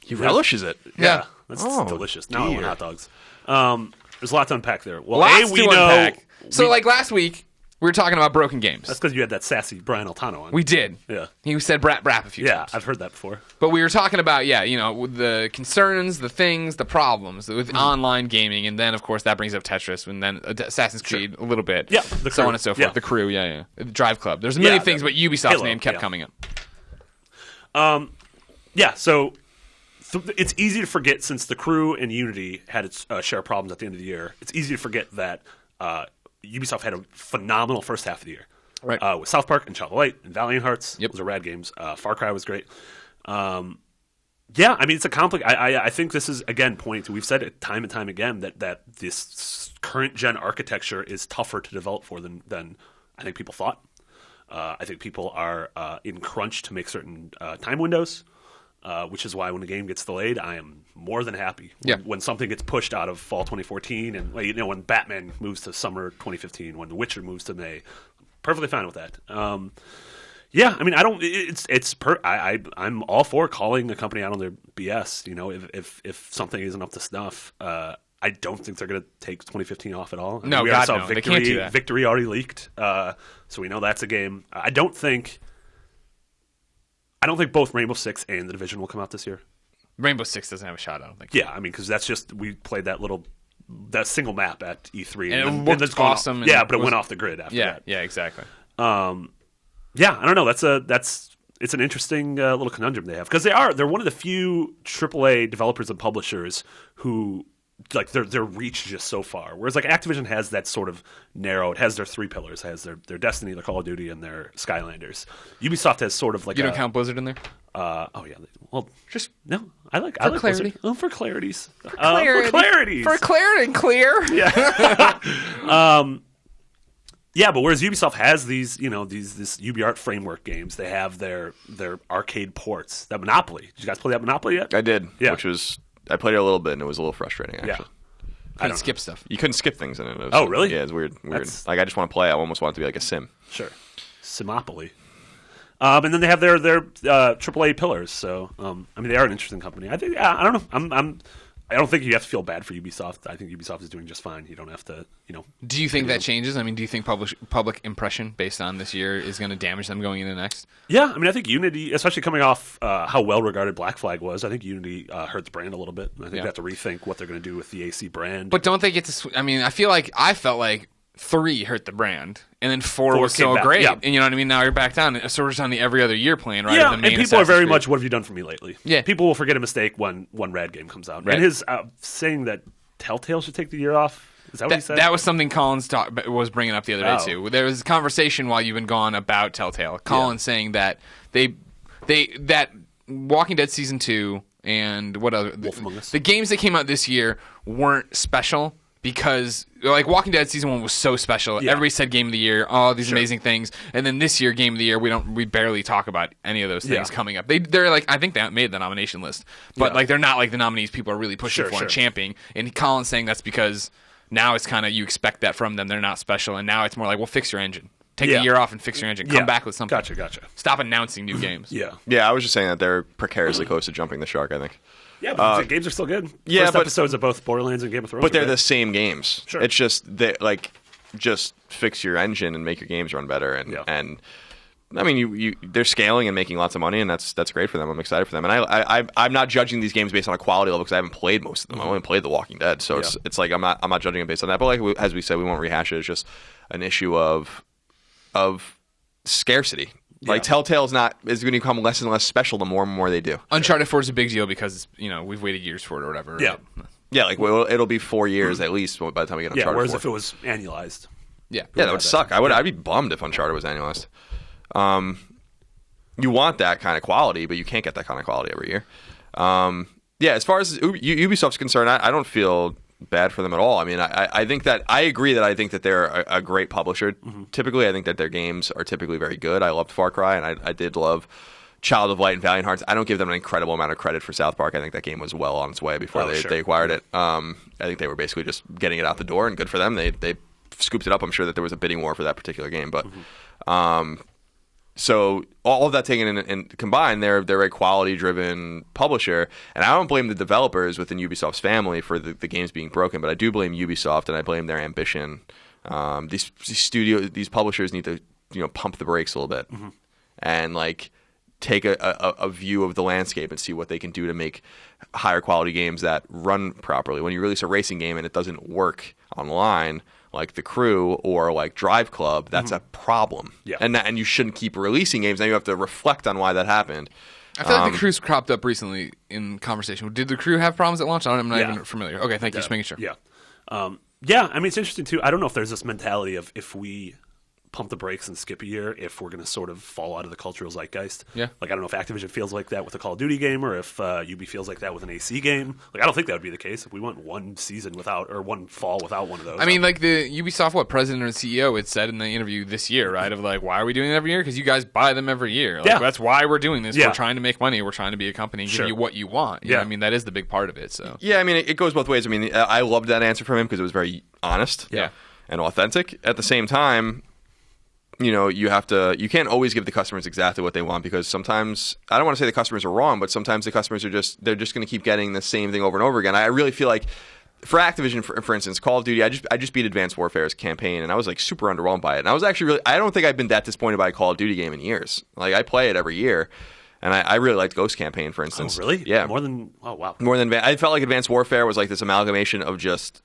He relishes it. Yeah. That's Oh, delicious. Now I want dear. hot dogs. There's a lot to unpack there. Well, Lots we to know. unpack. So, like last week, we were talking about broken games. That's because you had that sassy Brian Altano on. We did. Yeah. He said brap a few Yeah, times. I've heard that before. But we were talking about, with the concerns, the things, the problems with online gaming, and then, of course, that brings up Tetris, and then Assassin's Creed a little bit. Yeah, so the Crew. on and so forth. Yeah. The Crew, The Drive Club. There's many Yeah, things, but Ubisoft's Halo, name kept yeah. coming up. Yeah, so it's easy to forget, since the Crew and Unity had its share of problems at the end of the year. It's easy to forget that Ubisoft had a phenomenal first half of the year. Right. With South Park and Child of Light and Valiant Hearts. Yep. Those are rad games. Far Cry was great. Yeah, I mean, it's a complex. I think this is, again, pointing to, we've said it time and time again, that this current gen architecture is tougher to develop for than I think people thought. I think people are in crunch to make certain time windows, which is why when the game gets delayed, I am more than happy. Yeah. When something gets pushed out of fall 2014, and when Batman moves to summer 2015, when The Witcher moves to May, perfectly fine with that. Yeah, I mean, I don't. I'm all for calling a company out on their BS. If something isn't up to snuff, I don't think they're going to take 2015 off at all. I mean, No, we God, already saw no. They can't do that. Victory already leaked, so we know that's a game. I don't think both Rainbow Six and The Division will come out this year. Rainbow Six doesn't have a shot, I don't think. Yeah, I mean, because that's just, we played that single map at E3, And it then looked it's gone awesome, off. and Yeah, it but it was- went off the grid after that. Yeah, exactly. Yeah, I don't know. It's an interesting little conundrum they have, because they're one of the few AAA developers and publishers who, like, their reach is just so far. Whereas like Activision has that sort of narrow. It has their 3 pillars. It has their Destiny, their Call of Duty, and their Skylanders. Ubisoft has sort of like You don't count Blizzard in there? Oh yeah. Well, Just no. I like clarity. Blizzard. Oh, for clarities. For clarity. clarities. For clarity and clear. Yeah, but whereas Ubisoft has these UbiArt framework games, they have their arcade ports. That Monopoly. Did you guys play that Monopoly yet? I did. Yeah. I played it a little bit, and it was a little frustrating, actually. Yeah. I don't skip stuff. You couldn't skip things in it. Oh, really? Yeah, it's weird. That's- Like, I just want to play. I almost want it to be like a sim. Sure. Simopoly. And then they have their AAA pillars. So I mean, they are an interesting company. I think. I don't know. I don't think you have to feel bad for Ubisoft. I think Ubisoft is doing just fine. You don't have to. Do you think that changes? I mean, do you think public impression based on this year is going to damage them going into next? Yeah, I mean, I think Unity, especially coming off how well regarded Black Flag was, I think Unity hurt the brand a little bit. I think they have to rethink what they're going to do with the AC brand. But don't they get to? I mean, I felt like 3 hurt the brand, and then 4 was came so back, great. yeah. And you know what I mean? Now you're back down. So we're just on the every other year plan, right? Yeah, of the main and people are Assassin's very Creed. much, what have you done for me lately? Yeah. People will forget a mistake when one rad game comes out. Right. And his saying that Telltale should take the year off, is that what he said? That was something Colin was bringing up the other day, Oh. too. There was a conversation while you've been gone about Telltale. Colin saying that that Walking Dead Season 2 and what other Wolf Among Us. the games that came out this year weren't special because like Walking Dead season 1 was so special. Yeah. Everybody said game of the year, these amazing things, and then this year game of the year we barely talk about any of those things coming up. They're like, I think they made the nomination list, but like they're not like the nominees people are really pushing for and championing. And Colin's saying that's because now it's kind of you expect that from them. They're not special, and now it's more like, well, fix your engine. Take a year off and fix your engine. Come back with something. Gotcha. Stop announcing new games. Yeah, I was just saying that they're precariously close to jumping the shark, I think. Yeah, but the games are still good. Yeah, First episodes of both Borderlands and Game of Thrones. But they're the same games. Sure. It's just just fix your engine and make your games run better. And I mean, they're scaling and making lots of money, and that's great for them. I'm excited for them. And I'm not judging these games based on a quality level because I haven't played most of them. I only played The Walking Dead, so it's like I'm not judging them based on that. But like as we said, we won't rehash it. It's just an issue of scarcity. Like Telltale is going to become less and less special the more and more they do. Uncharted 4 is a big deal because we've waited years for it or whatever. Yeah, right? like it'll be 4 years at least by the time we get Uncharted. Whereas 4. if it was annualized, that would suck. I'd be bummed if Uncharted was annualized. You want that kind of quality, but you can't get that kind of quality every year. As far as Ubisoft's concerned, I don't feel bad for them at all. I mean, I think that I agree that I think that they're a great publisher. Mm-hmm. Typically, I think that their games are typically very good. I loved Far Cry, and I did love Child of Light and Valiant Hearts. I don't give them an incredible amount of credit for South Park. I think that game was well on its way before they acquired it. I think they were basically just getting it out the door, and good for them. They scooped it up. I'm sure that there was a bidding war for that particular game, but. So all of that taken in and combined, they're a quality-driven publisher, and I don't blame the developers within Ubisoft's family for the games being broken, but I do blame Ubisoft and I blame their ambition. These publishers need to pump the brakes a little bit and like take a view of the landscape and see what they can do to make higher quality games that run properly. When you release a racing game and it doesn't work online, like The Crew or like Drive Club, that's a problem. Yeah. And you shouldn't keep releasing games. Now you have to reflect on why that happened. I feel like The Crew's cropped up recently in conversation. Did The Crew have problems at launch? I'm not even familiar. Okay, thank you. Just making sure. Yeah. I mean, it's interesting too. I don't know if there's this mentality of if we pump the brakes and skip a year, if we're going to sort of fall out of the cultural zeitgeist. Yeah. Like, I don't know if Activision feels like that with a Call of Duty game or if Ubi feels like that with an AC game. Like, I don't think that would be the case if we went one season without, or one fall without one of those. I mean, like the Ubisoft, president or CEO had said in the interview this year, right? Of like, why are we doing it every year? Because you guys buy them every year. Like, that's why we're doing this. We're trying to make money. We're trying to be a company and give you what you want. You know what I mean, that is the big part of it. So yeah, I mean, it goes both ways. I mean, I loved that answer from him because it was very honest and authentic. At the same time, you can't always give the customers exactly what they want because sometimes, I don't want to say the customers are wrong, but sometimes the customers they're just going to keep getting the same thing over and over again. I really feel like for Activision, for instance, Call of Duty, I just beat Advanced Warfare's campaign and I was like super underwhelmed by it. And I was actually I don't think I've been that disappointed by a Call of Duty game in years. Like I play it every year. And I really liked Ghost Campaign, for instance. Oh, really? Yeah. More than I felt like Advanced Warfare was like this amalgamation of just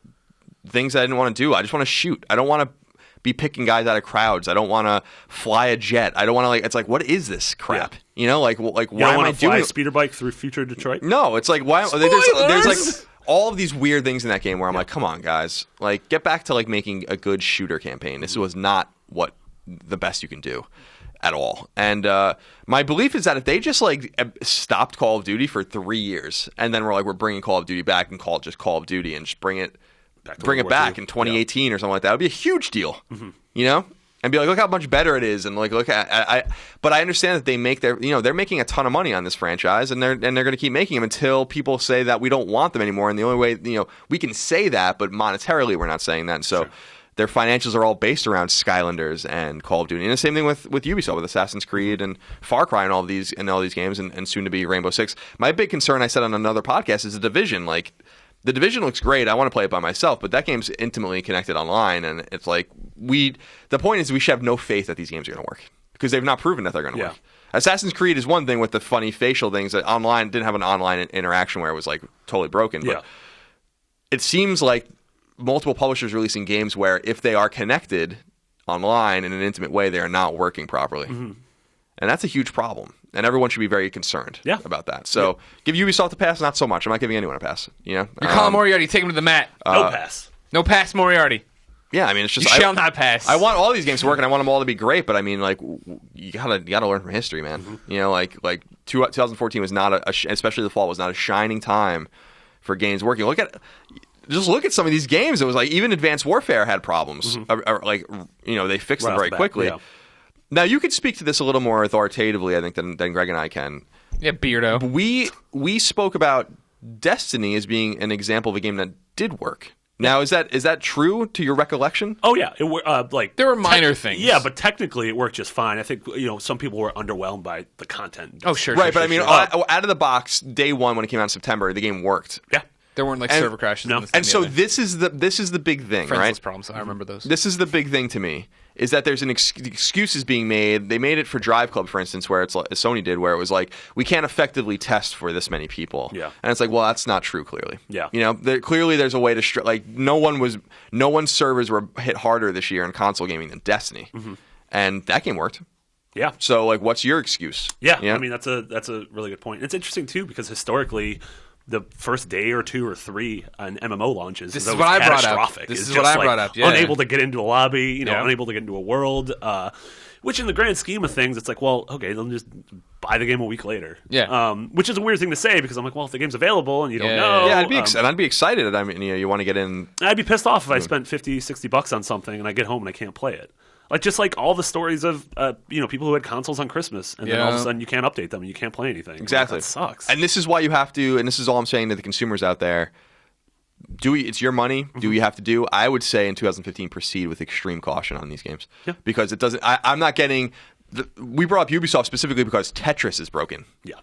things I didn't want to do. I just want to shoot. I don't want to be picking guys out of crowds. I don't want to fly a jet. I don't want to it's like, what is this crap? Yeah. Why am I doing a speeder bike through future Detroit? No, it's like why there's like all of these weird things in that game where I'm like, come on guys, like get back to like making a good shooter campaign. This was not what the best you can do at all. And my belief is that if they just like stopped Call of Duty for 3 years and then we're bringing Call of Duty back and call it just Call of Duty and just bring it back in 2018 or something like that. It would be a huge deal, and be like, look how much better it is, and like look at But I understand that they make they're making a ton of money on this franchise, and they're going to keep making them until people say that we don't want them anymore. And the only way we can say that, but monetarily we're not saying that. And so their financials are all based around Skylanders and Call of Duty, and the same thing with Ubisoft, with Assassin's Creed and Far Cry and all these games, and soon to be Rainbow Six. My big concern, I said on another podcast, is the Division. Like, The Division looks great. I want to play it by myself, but that game's intimately connected online, and it's like the point is we should have no faith that these games are going to work because they've not proven that they're going to work. Assassin's Creed is one thing with the funny facial things that online didn't have an online interaction where it was like totally broken, but it seems like multiple publishers releasing games where if they are connected online in an intimate way, they are not working properly. Mm-hmm. And that's a huge problem. And everyone should be very concerned about that. So give Ubisoft a pass, not so much. I'm not giving anyone a pass. You're Colin Moriarty, take him to the mat. No pass. No pass, Moriarty. Yeah, I mean, it's just You shall not pass. I want all these games to work, and I want them all to be great. But I mean, like, you gotta learn from history, man. Mm-hmm. You know, like 2014 was not especially the fall was not a shining time for games working. Look at some of these games. It was like even Advanced Warfare had problems. Like, you know, they fixed them very quickly. Yeah. Now you could speak to this a little more authoritatively, I think, than Greg and I can. Yeah, Beardo. We spoke about Destiny as being an example of a game that did work. Now, is that true to your recollection? Oh yeah, like There were minor things. Yeah, but technically it worked just fine. I think some people were underwhelmed by the content. Oh sure, Right, sure, but I mean, sure. out of the box, day one when it came out in September, the game worked. Yeah, There weren't like And- server crashes. no. And, this And the so other. this is the big thing, Friendsless right? problems. I remember those. This is the big thing to me, is that there's excuses being made. They made it for Drive Club, for instance, where it's like, Sony did, where it was like, we can't effectively test for this many people. Yeah. And it's like, well, that's not true, clearly. Yeah. You know, clearly there's a way to, like, no one's servers were hit harder this year in console gaming than Destiny. And that game worked. yeah, So, like, what's your excuse? yeah. You know? I mean, that's a really good point. It's interesting too because historically, the first day or two or three on MMO launches, This that is was what I brought up. catastrophic. This It's is what just, I like, brought up, yeah. Unable to get into a lobby, Yeah. unable to get into a world. Which, in the grand scheme of things, it's like, well, okay, then just buy the game a week later. Yeah. Which is a weird thing to say because I'm like, well, if the game's available and you don't Yeah. know, Yeah, I'd be excited. I mean, you want to get in. I'd be pissed off if I spent $50-$60 on something and I get home and I can't play it. Like just like all the stories of people who had consoles on Christmas and then all of a Yeah. sudden you can't update them and you can't play anything. Exactly. Like, that sucks. And this is why you have to, and this is all I'm saying to the consumers out there. It's your money. Do you have to do? I would say in 2015, proceed with extreme caution on these games. Yeah. Because it doesn't. I'm not getting. We brought up Ubisoft specifically because Tetris is broken, Yeah.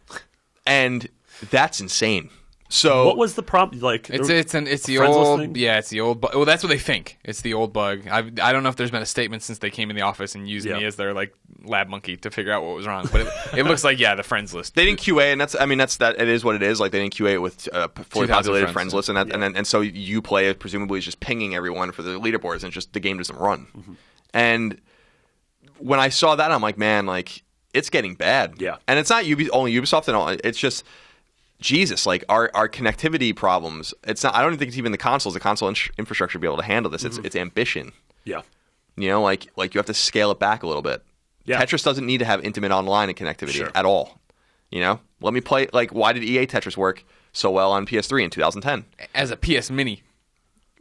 and that's insane. So What was the problem? Like It's the friendsless old thing? it's the old bug. Well, that's what they think. It's the old bug. I don't know if there's been a statement since they came in the office and used Yeah. me as their like lab monkey to figure out what was wrong. But it looks like the friends list. they didn't QA, and that's that. It is what it is. Like they didn't QA it with fully 2,000 populated friends. friends list, and so you play it presumably is just pinging everyone for the leaderboards, and just the game doesn't run. And when I saw that, I'm like, man, like it's getting bad. Yeah. And it's not only Ubisoft and all. It's just Jesus, like our connectivity problems. It's not. I don't even think it's even the consoles. The console infrastructure to be able to handle this. It's ambition. Yeah. You know, like you have to scale it back a little bit. Yeah. Tetris doesn't need to have intimate online and connectivity Sure. at all. You know, let me play. Like, why did EA Tetris work so well on PS3 in 2010? As a PS Mini.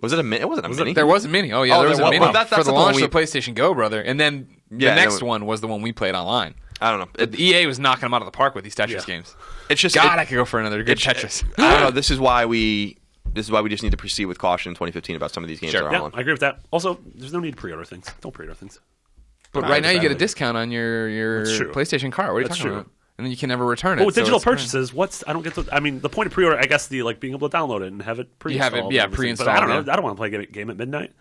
Was it a mini? It wasn't a mini. There was a Mini. Oh yeah, Oh, there was there a was. Mini Well, that's for the the one launch we- of the PlayStation Go, brother. And then Yeah, the next and it- one was the one we played online. I don't know. But EA was knocking them out of the park with these Tetris Yeah. games. It's just God, I could go for another good Tetris. I don't know. This is why we just need to proceed with caution in 2015 about some of these games Sure. that are Yeah, on. I agree with that. Also, there's no need to pre-order things. Don't pre-order things. But I right now you get a understand. discount on your That's true. PlayStation card. What are you That's talking true. about? And then you can never return it. But with so digital it's fine. purchases, I don't get to. I mean, the point of pre-order, I guess, being able to download it and have it pre-installed. have it, yeah, and everything. pre-installed, But I don't know. yeah. I don't want to play a game at midnight.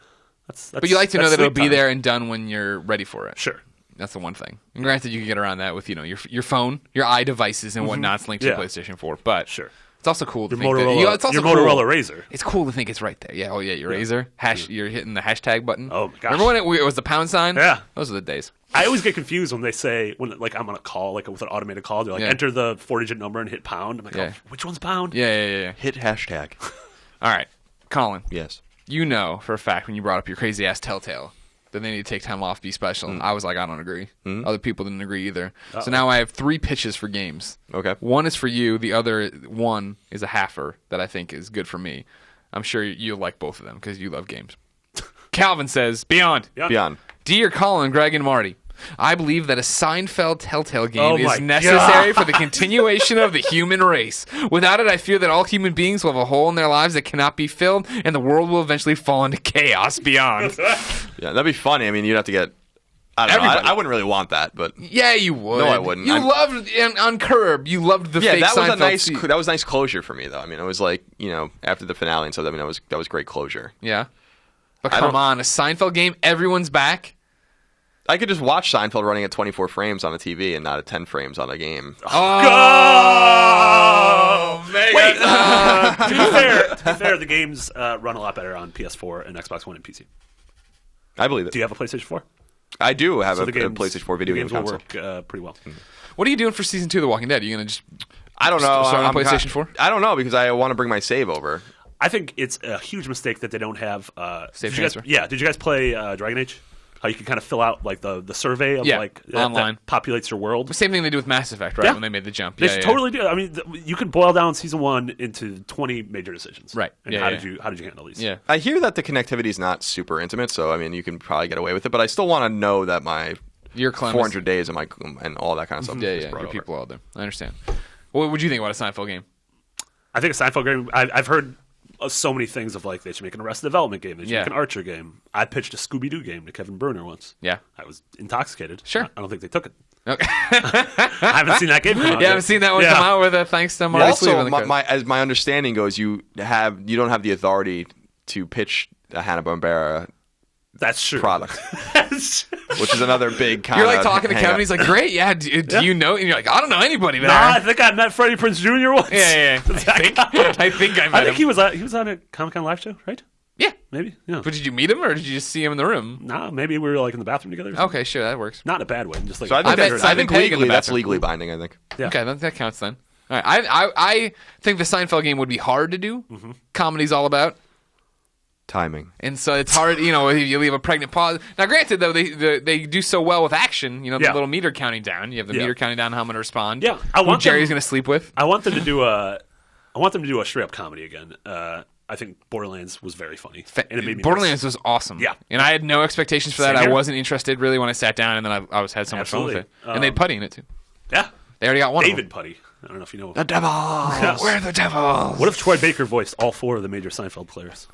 That's But you like to know that it'll sleep be time. there and done when you're ready for it. Sure. That's the one thing. And granted, you can get around that with your phone, your iDevices, and whatnot's linked to Yeah. PlayStation 4. But Sure. it's also cool to Your think Motorola, that, it's also your cool. Motorola Razr. It's cool to think it's right there. Yeah. Oh yeah, your Razr. You're hitting the hashtag button. Oh, my gosh. Remember when it was the pound sign? Yeah. Those are the days. I always get confused when they say like I'm on a call, like with an automated call. They're like, Yeah. enter the 4-digit number and hit pound. I'm like, Yeah. oh, which one's pound? Yeah. Hit hashtag. All right, Colin. Yes. You know for a fact when you brought up your crazy ass Telltale that they need to take time off, be special. I was like, I don't agree. Other people didn't agree either. So now I have 3 pitches for games. Okay. One is for you. The other one is a halfer that I think is good for me. I'm sure you'll like both of them because you love games. Calvin says, Beyond. Beyond. Dear Colin, Greg, and Marty, I believe that a Seinfeld Telltale game Oh my is necessary for the continuation of the human race. Without it, I fear that all human beings will have a hole in their lives that cannot be filled, and the world will eventually fall into chaos beyond. Yeah, that'd be funny. I mean, you'd have to get. I don't know. Everybody. I wouldn't really want that, but Yeah, you would. No, I wouldn't. You I'm- loved on Curb. You loved the yeah, fake that was Seinfeld a nice. scene. That was nice closure for me, though. I mean, it was like after the finale and stuff. I mean, that was great closure. Yeah, but I come don't- on, a Seinfeld game. Everyone's back. I could just watch Seinfeld running at 24 frames on a TV and not at 10 frames on a game. Oh, man. Wait. To be fair, the games run a lot better on PS4 and Xbox One and PC. I believe it. Do you have a PlayStation 4? I do have So a the games, PlayStation 4 video the game games will console. work pretty well. What are you doing for season 2 of The Walking Dead? Are you gonna just I don't know. Start on I'm PlayStation 4? I don't know because I want to bring my save over. I think it's a huge mistake that they don't have. Safe did you guys, transfer. yeah. Did you guys play Dragon Age? How you can kind of fill out like the survey of online that populates your world. Same thing they do with Mass Effect, right? Yeah. When they made the jump. They totally do. I mean, you can boil down season 1 into 20 major decisions. Right. And how did you handle these? Yeah. I hear that the connectivity is not super intimate, so I mean, you can probably get away with it. But I still want to know that my Your clan 400 days and all that kind of stuff. Yeah, is yeah. brought Your over. people out there. I understand. What would you think about a Seinfeld game? I think a Seinfeld game. I've heard so many things of like they should make an Arrested Development game. They should make an Archer game. I pitched a Scooby-Doo game to Kevin Bruner once. Yeah. I was intoxicated. Sure. I don't think they took it. Okay. I haven't seen that game come out You yet. haven't seen that one come out with thanks to Marty Sleeve Also, on the credits. as my understanding goes, you don't have the authority to pitch a Hanna-Barbera That's true. product, which is another big kind You're of like talking to Kevin. He's like, "Great, yeah. Do you know?" And you're like, "I don't know anybody there." I think I met Freddie Prinze Jr. once. Yeah. I think I met I him. think he was on a Comic-Con live show, right? Yeah. Maybe. Yeah. But did you meet him or did you just see him in the room? Nah, maybe we were like in the bathroom together. Or something. Okay, sure, that works. Not in a bad way. Just like So I I think, bet I Simon think Pegg in the legally that's bathroom. legally binding. I think. Yeah. Okay, that counts then. All right, I think the Seinfeld game would be hard to do. Mm-hmm. Comedy's all about. Timing. And so it's hard, you leave a pregnant pause. Now, granted, though, they do so well with action, the Yeah. little meter counting down. You have the meter counting down how I'm going to respond. Yeah, who Jerry's going to sleep with. I want them to do a straight up comedy again. I think Borderlands was very funny, and it made me Borderlands was awesome. Yeah. And I had no expectations for that. Same I here. wasn't interested really when I sat down, and then I had so much fun with Absolutely. it. And they had Putty in it, too. Yeah, They already got one David of them. Putty. I don't know if you know. The devil! We're the devils! What if Troy Baker voiced all 4 of the major Seinfeld players?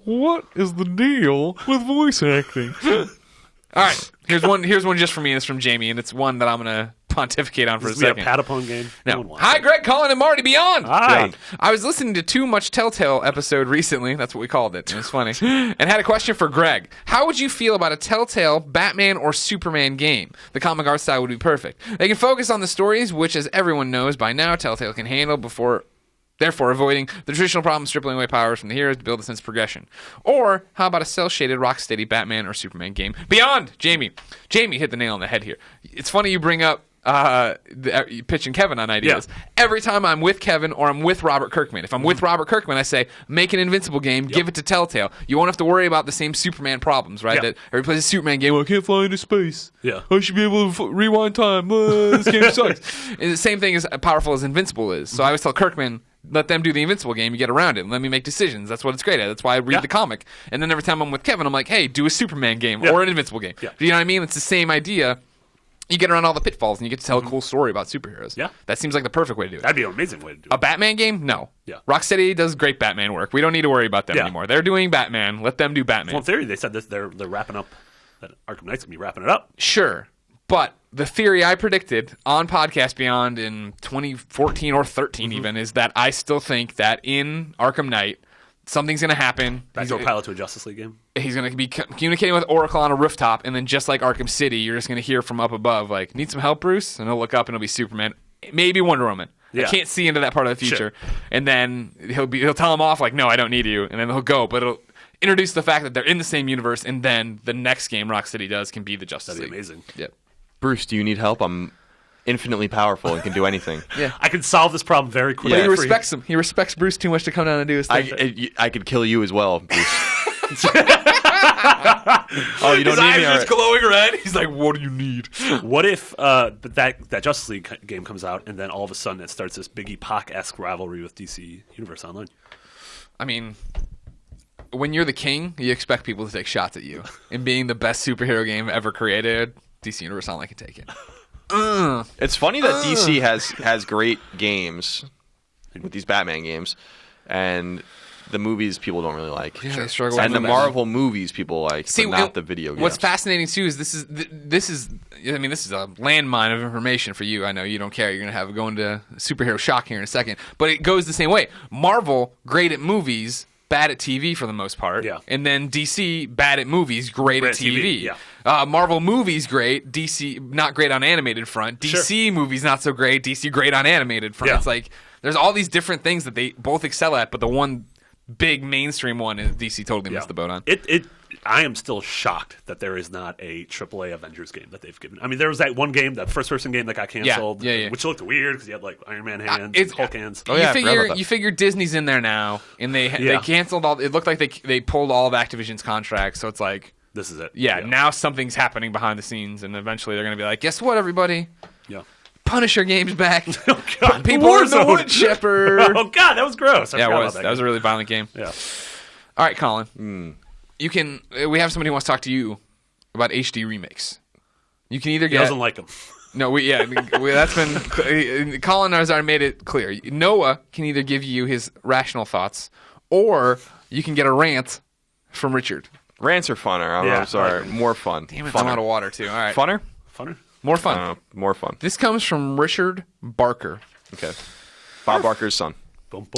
What is the deal with voice acting? All right, here's one just for me. It's from Jamie, and it's one that I'm gonna pontificate on for a This is a second. Patapon game. No one No. wants Hi, it. Greg, Colin, and Marty Beyond. Hi. I was listening to Too Much Telltale episode recently. That's what we called it. It was funny. And had a question for Greg. How would you feel about a Telltale Batman or Superman game? The comic art style would be perfect. They can focus on the stories, which, as everyone knows by now, Telltale can handle therefore avoiding the traditional problem of stripping away powers from the heroes to build a sense of progression. Or how about a cel-shaded, rock-steady Batman or Superman game? Beyond! Jamie hit the nail on the head here. It's funny you bring up pitching Kevin on ideas. Yeah. Every time I'm with Kevin or I'm with Robert Kirkman, if I'm with Robert Kirkman, I say, make an Invincible game, give it to Telltale. You won't have to worry about the same Superman problems, right? Yeah. That everybody plays a Superman game, well, I can't fly into space. Yeah. I should be able to rewind time. This game sucks. And the same thing as powerful as Invincible is. So I always tell Kirkman, let them do the Invincible game. You get around it. Let me make decisions. That's what it's great at. That's why I read the comic. And then every time I'm with Kevin, I'm like, hey, do a Superman game or an Invincible game. Yeah. Do you know what I mean? It's the same idea. You get around all the pitfalls and you get to tell a cool story about superheroes. Yeah. That seems like the perfect way to do it. That'd be an amazing way to do it. A Batman game? No. Yeah. Rocksteady does great Batman work. We don't need to worry about them Yeah. anymore. They're doing Batman. Let them do Batman. Well, in theory, they said that they're wrapping up. That Arkham Knight's gonna be wrapping it up. Sure. But the theory I predicted on Podcast Beyond in 2014 or 13 even is that I still think that in Arkham Knight, something's going to happen. Back to a pilot to a Justice League game. He's going to be communicating with Oracle on a rooftop, and then just like Arkham City, you're just going to hear from up above, like, need some help, Bruce? And he'll look up and it'll be Superman. Maybe Wonder Woman. Yeah. I can't see into that part of the future. Sure. And then he'll tell him off, like, no, I don't need you. And then he'll go, but it'll introduce the fact that they're in the same universe, and then the next game Rocksteady does can be the Justice That'd be League. amazing. Yep. Bruce, do you need help? I'm infinitely powerful and can do anything. Yeah. I can solve this problem very quickly. But he respects him. He respects Bruce too much to come down and do his thing. I could kill you as well, Bruce. Oh, you don't His need eyes me. are All just right. glowing red. He's like, what do you need? What if that Justice League game comes out and then all of a sudden it starts this Big Epoch-esque rivalry with DC Universe Online? I mean, when you're the king, you expect people to take shots at you. And being the best superhero game ever created, DC Universe Online can take it. It's funny that DC has great games with these Batman games, and the movies people don't really like. Yeah, they struggle And with the Batman. Marvel movies people like, See, but not the video games. What's fascinating too is this is a landmine of information for you. I know you don't care. You're gonna go into superhero shock here in a second, but it goes the same way. Marvel great at movies, bad at TV for the most part. Yeah. And then DC bad at movies, great at TV. Yeah. Marvel movies great, DC not great on animated front. DC movies not so great, DC great on animated front. Yeah. It's like there's all these different things that they both excel at, but the one big mainstream one is DC totally missed the boat on. I am still shocked that there is not a AAA Avengers game that they've given. I mean, there was that one game, that first-person game that got canceled, which looked weird because you had like Iron Man hands, Hulk hands. Oh, yeah, you figure Disney's in there now, and they canceled all. It looked like they pulled all of Activision's contracts, so it's like this is it. Yeah, now something's happening behind the scenes, and eventually they're going to be like, guess what, everybody? Yeah. Punisher games back. Oh God, people in the Wood Shepherd. Oh God, that was gross. That was a really violent game. Yeah. All right, Colin. You can. We have somebody who wants to talk to you about HD remakes. You can either get. He doesn't like them. No, that's been. Colin has already made it clear. Noah can either give you his rational thoughts, or you can get a rant from Richard. Rants are funner. I'm sorry. More fun. Damn it, I'm out of water too. All right. Funner? More fun. More fun. This comes from Richard Barker. Okay. Bob Barker's son.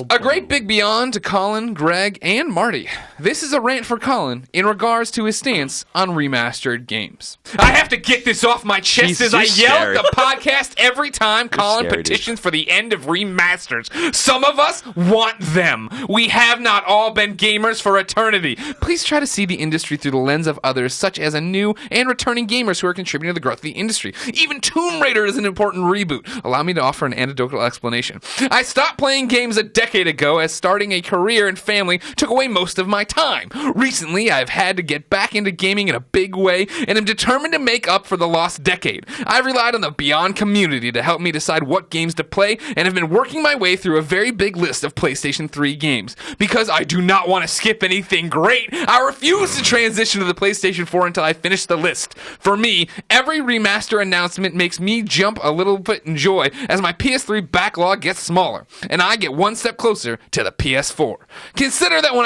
A great big beyond to Colin, Greg, and Marty. This is a rant for Colin in regards to his stance on remastered games. I have to get this off my chest as I yell at the podcast every time Colin petitions for the end of remasters. Some of us want them. We have not all been gamers for eternity. Please try to see the industry through the lens of others, such as a new and returning gamers who are contributing to the growth of the industry. Even Tomb Raider is an important reboot. Allow me to offer an anecdotal explanation. I stopped playing games a decade ago as starting a career and family took away most of my time. Recently, I've had to get back into gaming in a big way and am determined to make up for the lost decade. I've relied on the Beyond community to help me decide what games to play and have been working my way through a very big list of PlayStation 3 games. Because I do not want to skip anything great, I refuse to transition to the PlayStation 4 until I finish the list. For me, every remaster announcement makes me jump a little bit in joy as my PS3 backlog gets smaller, and I get one step closer to the PS4. Consider that when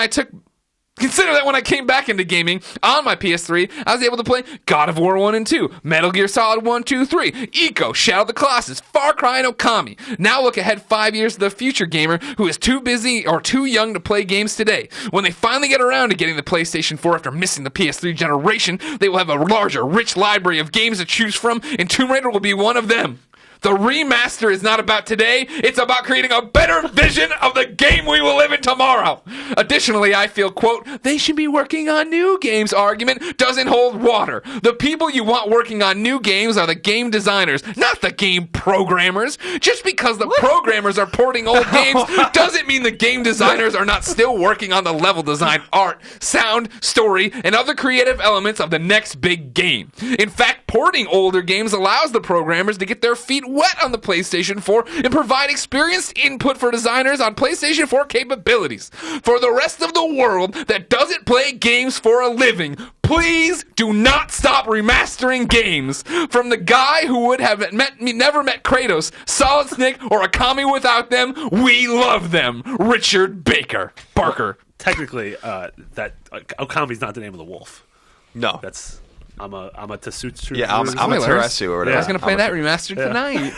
I came back into gaming on my PS3, I was able to play God of War 1 and 2, Metal Gear Solid 1, 2, 3, Ico, Shadow of the Colossus, Far Cry, and Okami. Now look ahead 5 years to the future gamer who is too busy or too young to play games today. When they finally get around to getting the PlayStation 4 after missing the PS3 generation, they will have a larger, rich library of games to choose from, and Tomb Raider will be one of them. The remaster is not about today, it's about creating a better vision of the game we will live in tomorrow. Additionally, I feel, quote, they should be working on new games argument doesn't hold water. The people you want working on new games are the game designers, not the game programmers. Just because the programmers are porting old games doesn't mean the game designers are not still working on the level design, art, sound, story, and other creative elements of the next big game. In fact, porting older games allows the programmers to get their feet wet on the PlayStation 4 and provide experienced input for designers on PlayStation 4 capabilities. For the rest of the world that doesn't play games for a living, please do not stop remastering games. From the guy who would have never met Kratos, Solid Snake, or Okami without them, we love them. Richard Barker. Well, technically, that Okami's not the name of the wolf. No. That's... I'm a Tatsutsu. Yeah, I'm a Teresu or whatever. I was going to play that remastered tonight.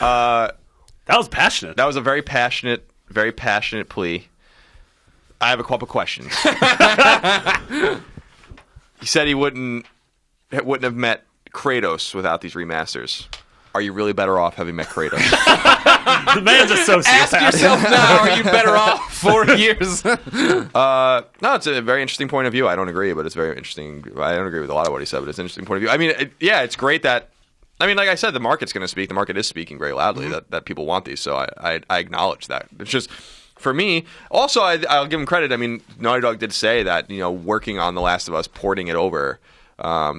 That was passionate. That was a very passionate plea. I have a couple questions. He said he wouldn't have met Kratos without these remasters. Are you really better off having met Kratos? The man's a sociopath. Ask yourself now, are you better off 4 years? No, it's a very interesting point of view. I don't agree, but it's very interesting. I don't agree with a lot of what he said, but it's an interesting point of view. I mean, it's great that, I mean, like I said, the market's going to speak. The market is speaking very loudly that people want these, so I acknowledge that. It's just, for me, also, I'll give him credit. I mean, Naughty Dog did say that, working on The Last of Us, porting it over,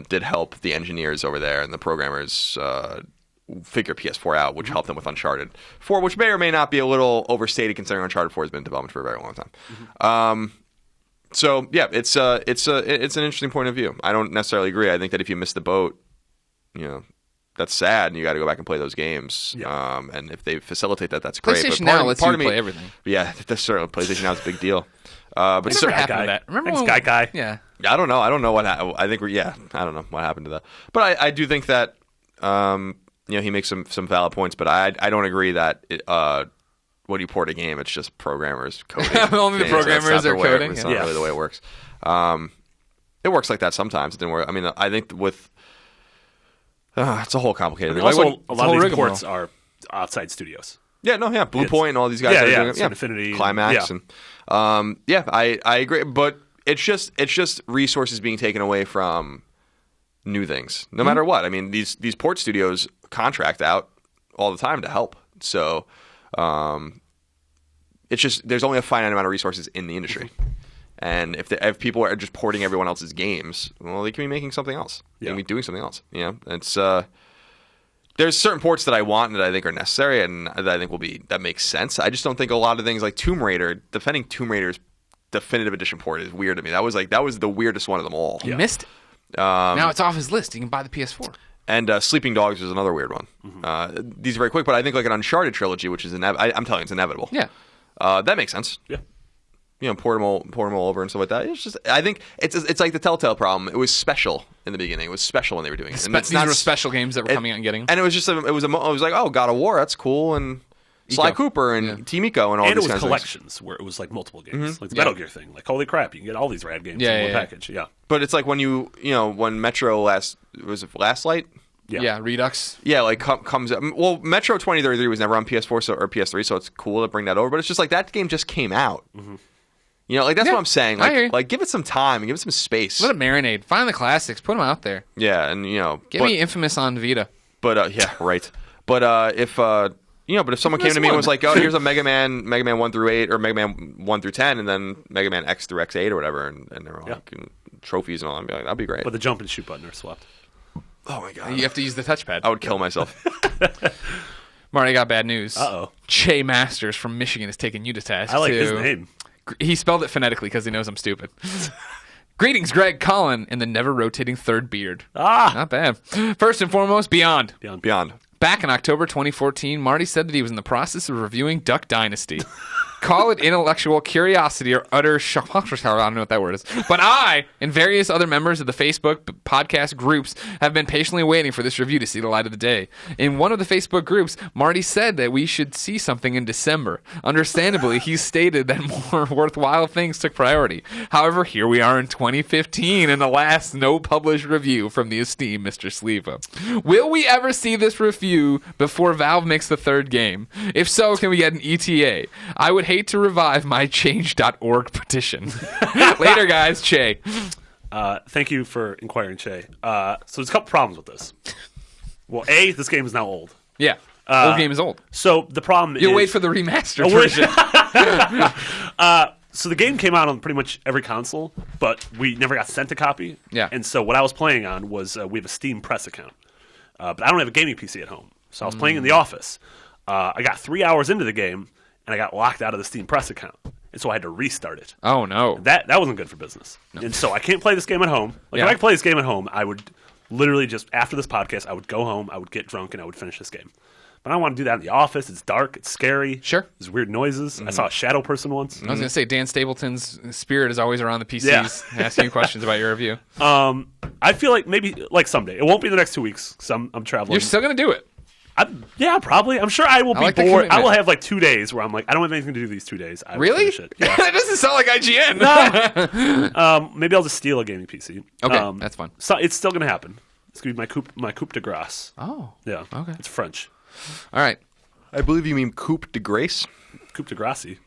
did help the engineers over there and the programmers figure PS4 out, which helped them with Uncharted 4, which may or may not be a little overstated considering Uncharted 4 has been in development for a very long time. So yeah, it's an interesting point of view. I don't necessarily agree. I think that if you miss the boat, that's sad, and you got to go back and play those games. Yeah. And if they facilitate that, that's great. PlayStation Now lets you play everything. Yeah, that's certainly PlayStation Now is a big deal. But what happened to that? Remember when Guy? Yeah. I don't know. I don't know what happened. I think I don't know what happened to that. But I do think that he makes some valid points. But I don't agree that when you port a game, it's just programmers coding. Only the programmers are coding. It's not really the way it works. It works like that sometimes. It didn't work. I mean, I think with it's a whole complicated thing. Also, a lot of these ports are outside studios. Yeah, Blue Point and all these guys. Yeah, are doing it. Infinity, Climax, and I agree. But it's just resources being taken away from new things, no matter what. I mean, these port studios contract out all the time to help. So it's just there's only a finite amount of resources in the industry. And if people are just porting everyone else's games, well, they can be making something else. They can be doing something else. It's there's certain ports that I want and that I think are necessary and that I think that makes sense. I just don't think a lot of things like Tomb Raider, defending Tomb Raider's definitive edition port is weird to me. That was the weirdest one of them all. You missed it. Now it's off his list. You can buy the PS4. And Sleeping Dogs was another weird one. These are very quick, but I think like an Uncharted trilogy, which is I'm telling you, it's inevitable. Yeah, that makes sense. Yeah. Port them all over and stuff like that. It's just, I think it's like the Telltale problem. It was special in the beginning. It was special when they were doing it. These were special games that were coming out and getting. And it was just, it was like, oh, God of War, that's cool, and Sly Cooper and Team Eco and all these kinds of things. And it was collections where it was like multiple games, like the Metal Gear thing. Like, holy crap, you can get all these rad games in one package. Yeah. But it's like when when Metro Last Light. Yeah, Redux. Yeah, like comes up. Well, Metro 2033 was never on PS4 or PS3, so it's cool to bring that over. But it's just like that game just came out. Like that's what I'm saying. Like give it some time and give it some space. Let it marinate. Find the classics. Put them out there. Yeah, and give me Infamous on Vita. But yeah, right. But if someone came to me and was like, oh, here's a Mega Man 1 through 8 or Mega Man 1 through 10, and then Mega Man X through X8 or whatever, and they're all like trophies and all, I'd be like, that'd be great. But the jump and shoot button are swapped. Oh my god! You have to use the touchpad. I would kill myself. Marty, got bad news. Uh-oh. Che Masters from Michigan is taking you to task. I like his name. He spelled it phonetically because he knows I'm stupid. Greetings, Greg, Colin, and the never-rotating third beard. Not bad. First and foremost, Beyond. Back in October 2014, Marty said that he was in the process of reviewing Duck Dynasty. Call it intellectual curiosity or utter shock. I don't know what that word is. But I and various other members of the Facebook podcast groups have been patiently waiting for this review to see the light of the day. In one of the Facebook groups, Marty said that we should see something in December. Understandably, he stated that more worthwhile things took priority. However, here we are in 2015 and the last no published review from the esteemed Mr. Sleva. Will we ever see this review before Valve makes the third game? If so, can we get an ETA? I would hate to revive my change.org petition. Later, guys. Che. Thank you for inquiring, Che. So there's a couple problems with this. Well, this game is now old. Yeah. Old game is old. So the problem is... You'll wait for the remastered version. So the game came out on pretty much every console, but we never got sent a copy. Yeah. And so what I was playing on was we have a Steam Press account. But I don't have a gaming PC at home. So I was playing in the office. I got 3 hours into the game, and I got locked out of the Steam Press account. And so I had to restart it. Oh, no. That wasn't good for business. No. And so I can't play this game at home. If I could play this game at home, I would literally just, after this podcast, I would go home, I would get drunk, and I would finish this game. But I don't want to do that in the office. It's dark. It's scary. Sure. There's weird noises. I saw a shadow person once. I was going to say, Dan Stapleton's spirit is always around the PCs asking you questions about your review. I feel like maybe someday. It won't be the next 2 weeks because I'm traveling. You're still going to do it. Yeah, probably. I'm sure I will be bored. I will have 2 days where I'm like, I don't have anything to do these 2 days. I will finish it. Yeah. That doesn't sound like IGN. No. Maybe I'll just steal a gaming PC. Okay, that's fine. So it's still going to happen. It's going to be my coupe de grace. Oh. Yeah. Okay. It's French. All right. I believe you mean Coupe de Grace. Coupe de Grace. Neil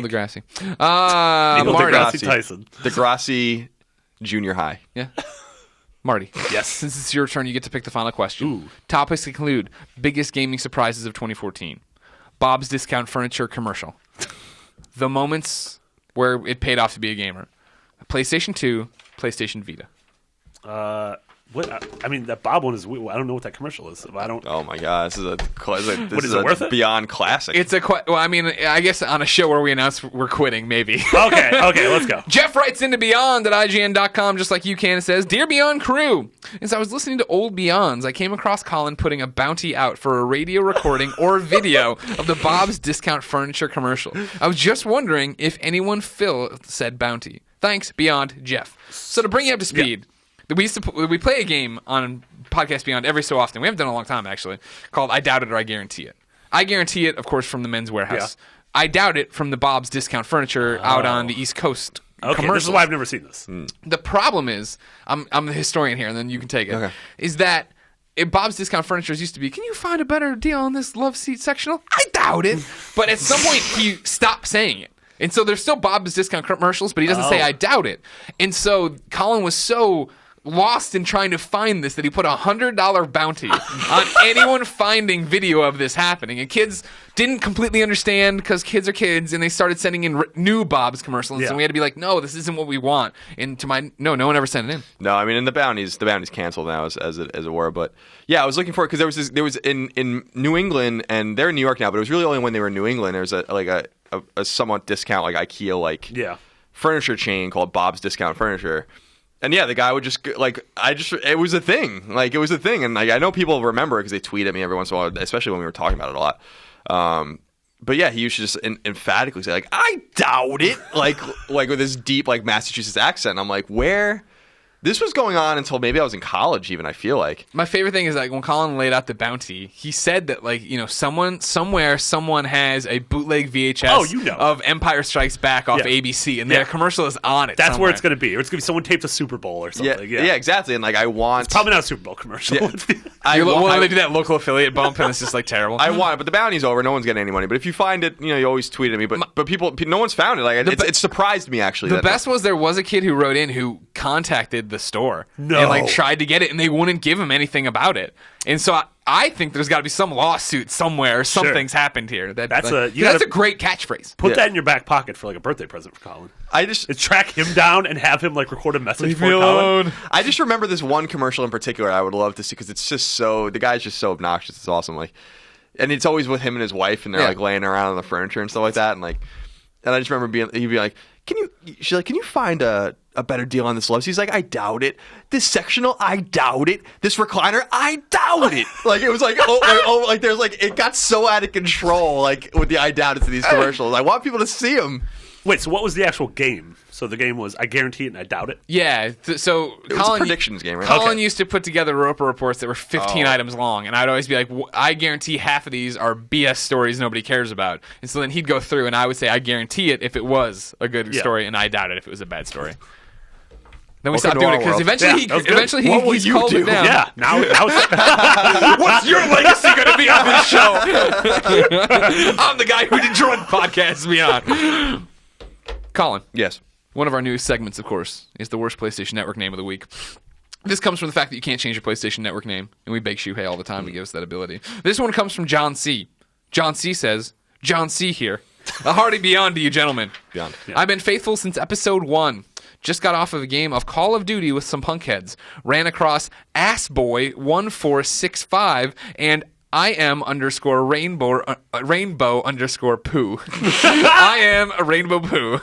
deGrasse. Neil Marty. deGrasse Tyson. Degrassi Junior High. Yeah. Marty. Yes. Since it's your turn, you get to pick the final question. Ooh. Topics include biggest gaming surprises of 2014, Bob's Discount Furniture commercial, the moments where it paid off to be a gamer, PlayStation 2, PlayStation Vita. What? I mean, that Bob one is. I don't know what that commercial is. I don't. Oh my god, this is a worth it? Beyond classic. It's well, I mean, I guess on a show where we announce we're quitting, maybe. Okay, let's go. Jeff writes into Beyond at ign.com, just like you can, and says, Dear Beyond crew, as I was listening to old Beyonds, I came across Colin putting a bounty out for a radio recording or video of the Bob's Discount Furniture commercial. I was just wondering if anyone filled said bounty. Thanks, Beyond, Jeff. So to bring you up to speed, we play a game on Podcast Beyond every so often. We haven't done it in a long time, actually, called I Doubt It or I Guarantee It. I guarantee it, of course, from the Men's Warehouse. Yeah. I doubt it from the Bob's Discount Furniture out on the East Coast. Okay, this is why I've never seen this. The problem is, I'm the historian here, and then you can take it, is that Bob's Discount Furnitures used to be, can you find a better deal on this love seat sectional? I doubt it. But at some point, he stopped saying it. And so there's still Bob's Discount commercials, but he doesn't say, I doubt it. And so Colin was so lost in trying to find this that he put a $100 bounty on anyone finding video of this happening. And kids didn't completely understand because kids are kids, and they started sending in new Bob's commercials. And we had to be like, no, this isn't what we want. And no one ever sent it in. No, I mean, and the bounty's canceled now as it were. But yeah, I was looking for it because there was in New England, and they're in New York now, but it was really only when they were in New England. There was a somewhat discount, like IKEA furniture chain called Bob's Discount Furniture. And yeah, the guy would just it was a thing. Like, it was a thing. And like, I know people remember it because they tweet at me every once in a while, especially when we were talking about it a lot. But yeah, he used to just emphatically say, like, I doubt it. like with this deep, like, Massachusetts accent. And I'm like, where? This was going on until maybe I was in college even, I feel like. My favorite thing is, like, when Colin laid out the bounty, he said that, like, someone has a bootleg VHS of Empire Strikes Back off ABC, and their commercial is on it. That's somewhere. where it's going to be. Or it's going to be someone taped a Super Bowl or something. Yeah, exactly. And, like, it's probably not a Super Bowl commercial. Yeah. They do that local affiliate bump, and it's just, like, terrible. I want it, but the bounty's over. No one's getting any money. But if you find it, you always tweet at me. But people, no one's found it. Like, it surprised me, actually. The best was there was a kid who wrote in who contacted the store. And like tried to get it, and they wouldn't give him anything about it. And so I think there's got to be some lawsuit somewhere. Something's happened here. That's a great catchphrase. Put that in your back pocket for like a birthday present for Colin. Track him down and have him like record a message for Colin. I just remember this one commercial in particular I would love to see because it's just the guy's just so obnoxious. It's awesome. Like, and it's always with him and his wife, and they're like laying around on the furniture and stuff like that. And like, and I just remember he'd be like, she's like, can you find a better deal on this love seat? He's like, I doubt it. This sectional, I doubt it. This recliner, I doubt it. Like, it was like, there's like, it got so out of control, like, with the I doubt it to these commercials. I want people to see them. Wait, so what was the actual game? So the game was, I guarantee it and I doubt it? Yeah, so it was a predictions game, right? Colin used to put together Roper reports that were 15 items long, and I'd always be like, I guarantee half of these are BS stories nobody cares about. And so then he'd go through, and I would say, I guarantee it if it was a good story, and I doubt it if it was a bad story. Then we stopped doing it because eventually he called it down. Yeah, now what's your legacy going to be on this show? I'm the guy who joined Podcast Beyond. Colin. Yes. One of our new segments, of course, is the worst PlayStation Network name of the week. This comes from the fact that you can't change your PlayStation Network name, and we beg Shuhei all the time to give us that ability. This one comes from John C. John C says, John C here. A hearty beyond to you, gentlemen. Beyond. Yeah. I've been faithful since episode 1. Just got off of a game of Call of Duty with some punkheads. Ran across assboy1465 and IM_rainbow_poo. I am a rainbow poo.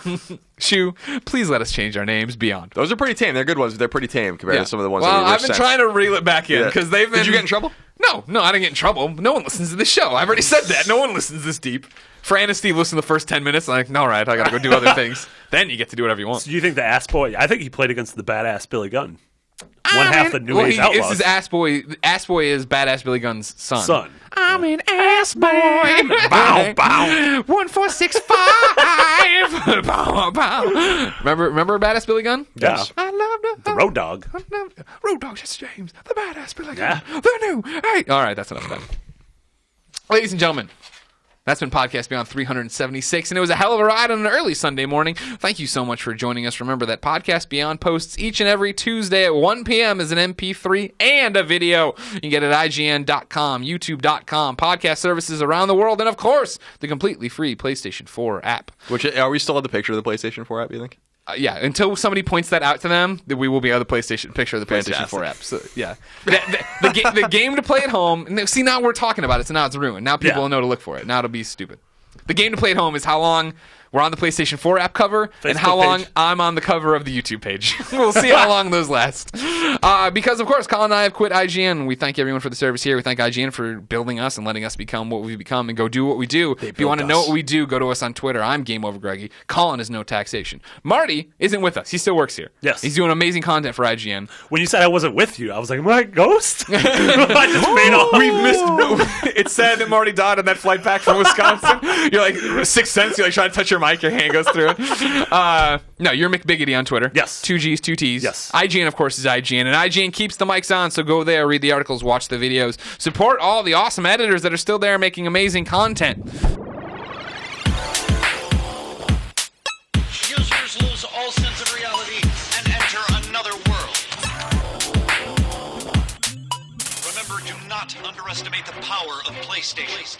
Shu, please let us change our names beyond. Those are pretty tame. They're good ones. They're pretty tame compared to some of the ones that I've been trying to reel it back in because they've been... Did you get in trouble? No, I didn't get in trouble. No one listens to this show. I've already said that. No one listens this deep. Fran and Steve listen to the first 10 minutes. I'm like, all right, I got to go do other things. Then you get to do whatever you want. So do you think the ass boy... I think he played against the badass Billy Gunn. One half the New Age Outlaws. This is Ass Boy. Ass Boy is Badass Billy Gunn's son. I'm an ass boy. Bow, bow. 1465. Bow, bow. Remember Badass Billy Gunn? Yes. I loved the Road Dog. Road Dog, Jesse James. The Badass Billy Gunn. The new. Hey. All right, that's enough of that. Ladies and gentlemen, that's been Podcast Beyond 376, and it was a hell of a ride on an early Sunday morning. Thank you so much for joining us. Remember that Podcast Beyond posts each and every Tuesday at 1 p.m. as an MP3 and a video. You can get it at ign.com, youtube.com, podcast services around the world, and of course, the completely free PlayStation 4 app. Which, are we still at the picture of the PlayStation 4 app, you think? Yeah, until somebody points that out to them, that we will be on the picture of the PlayStation 4 app. So, yeah. The game to play at home, and see, now we're talking about it, so now it's ruined. Now people will know to look for it. Now it'll be stupid. The game to play at home is how long we're on the PlayStation 4 app cover and how long I'm on the cover of the YouTube page. We'll see how long those last. Because, of course, Colin and I have quit IGN. We thank everyone for the service here. We thank IGN for building us and letting us become what we've become and go do what we do. If you want to know what we do, go to us on Twitter. I'm Game Over Greggy. Colin is No Taxation. Marty isn't with us. He still works here. Yes. He's doing amazing content for IGN. When you said I wasn't with you, I was like, am I a ghost? I just made off. We've missed. It's sad that Marty died on that flight back from Wisconsin. You're like, 6 cents. You're like trying to touch your sure, Mike, your hand goes through it. No, you're McBiggity on Twitter. Yes. 2 G's, 2 T's. Yes. IGN, of course, is IGN. And IGN keeps the mics on, so go there, read the articles, watch the videos. Support all the awesome editors that are still there making amazing content. Users lose all sense of reality and enter another world. Remember, do not underestimate the power of PlayStation.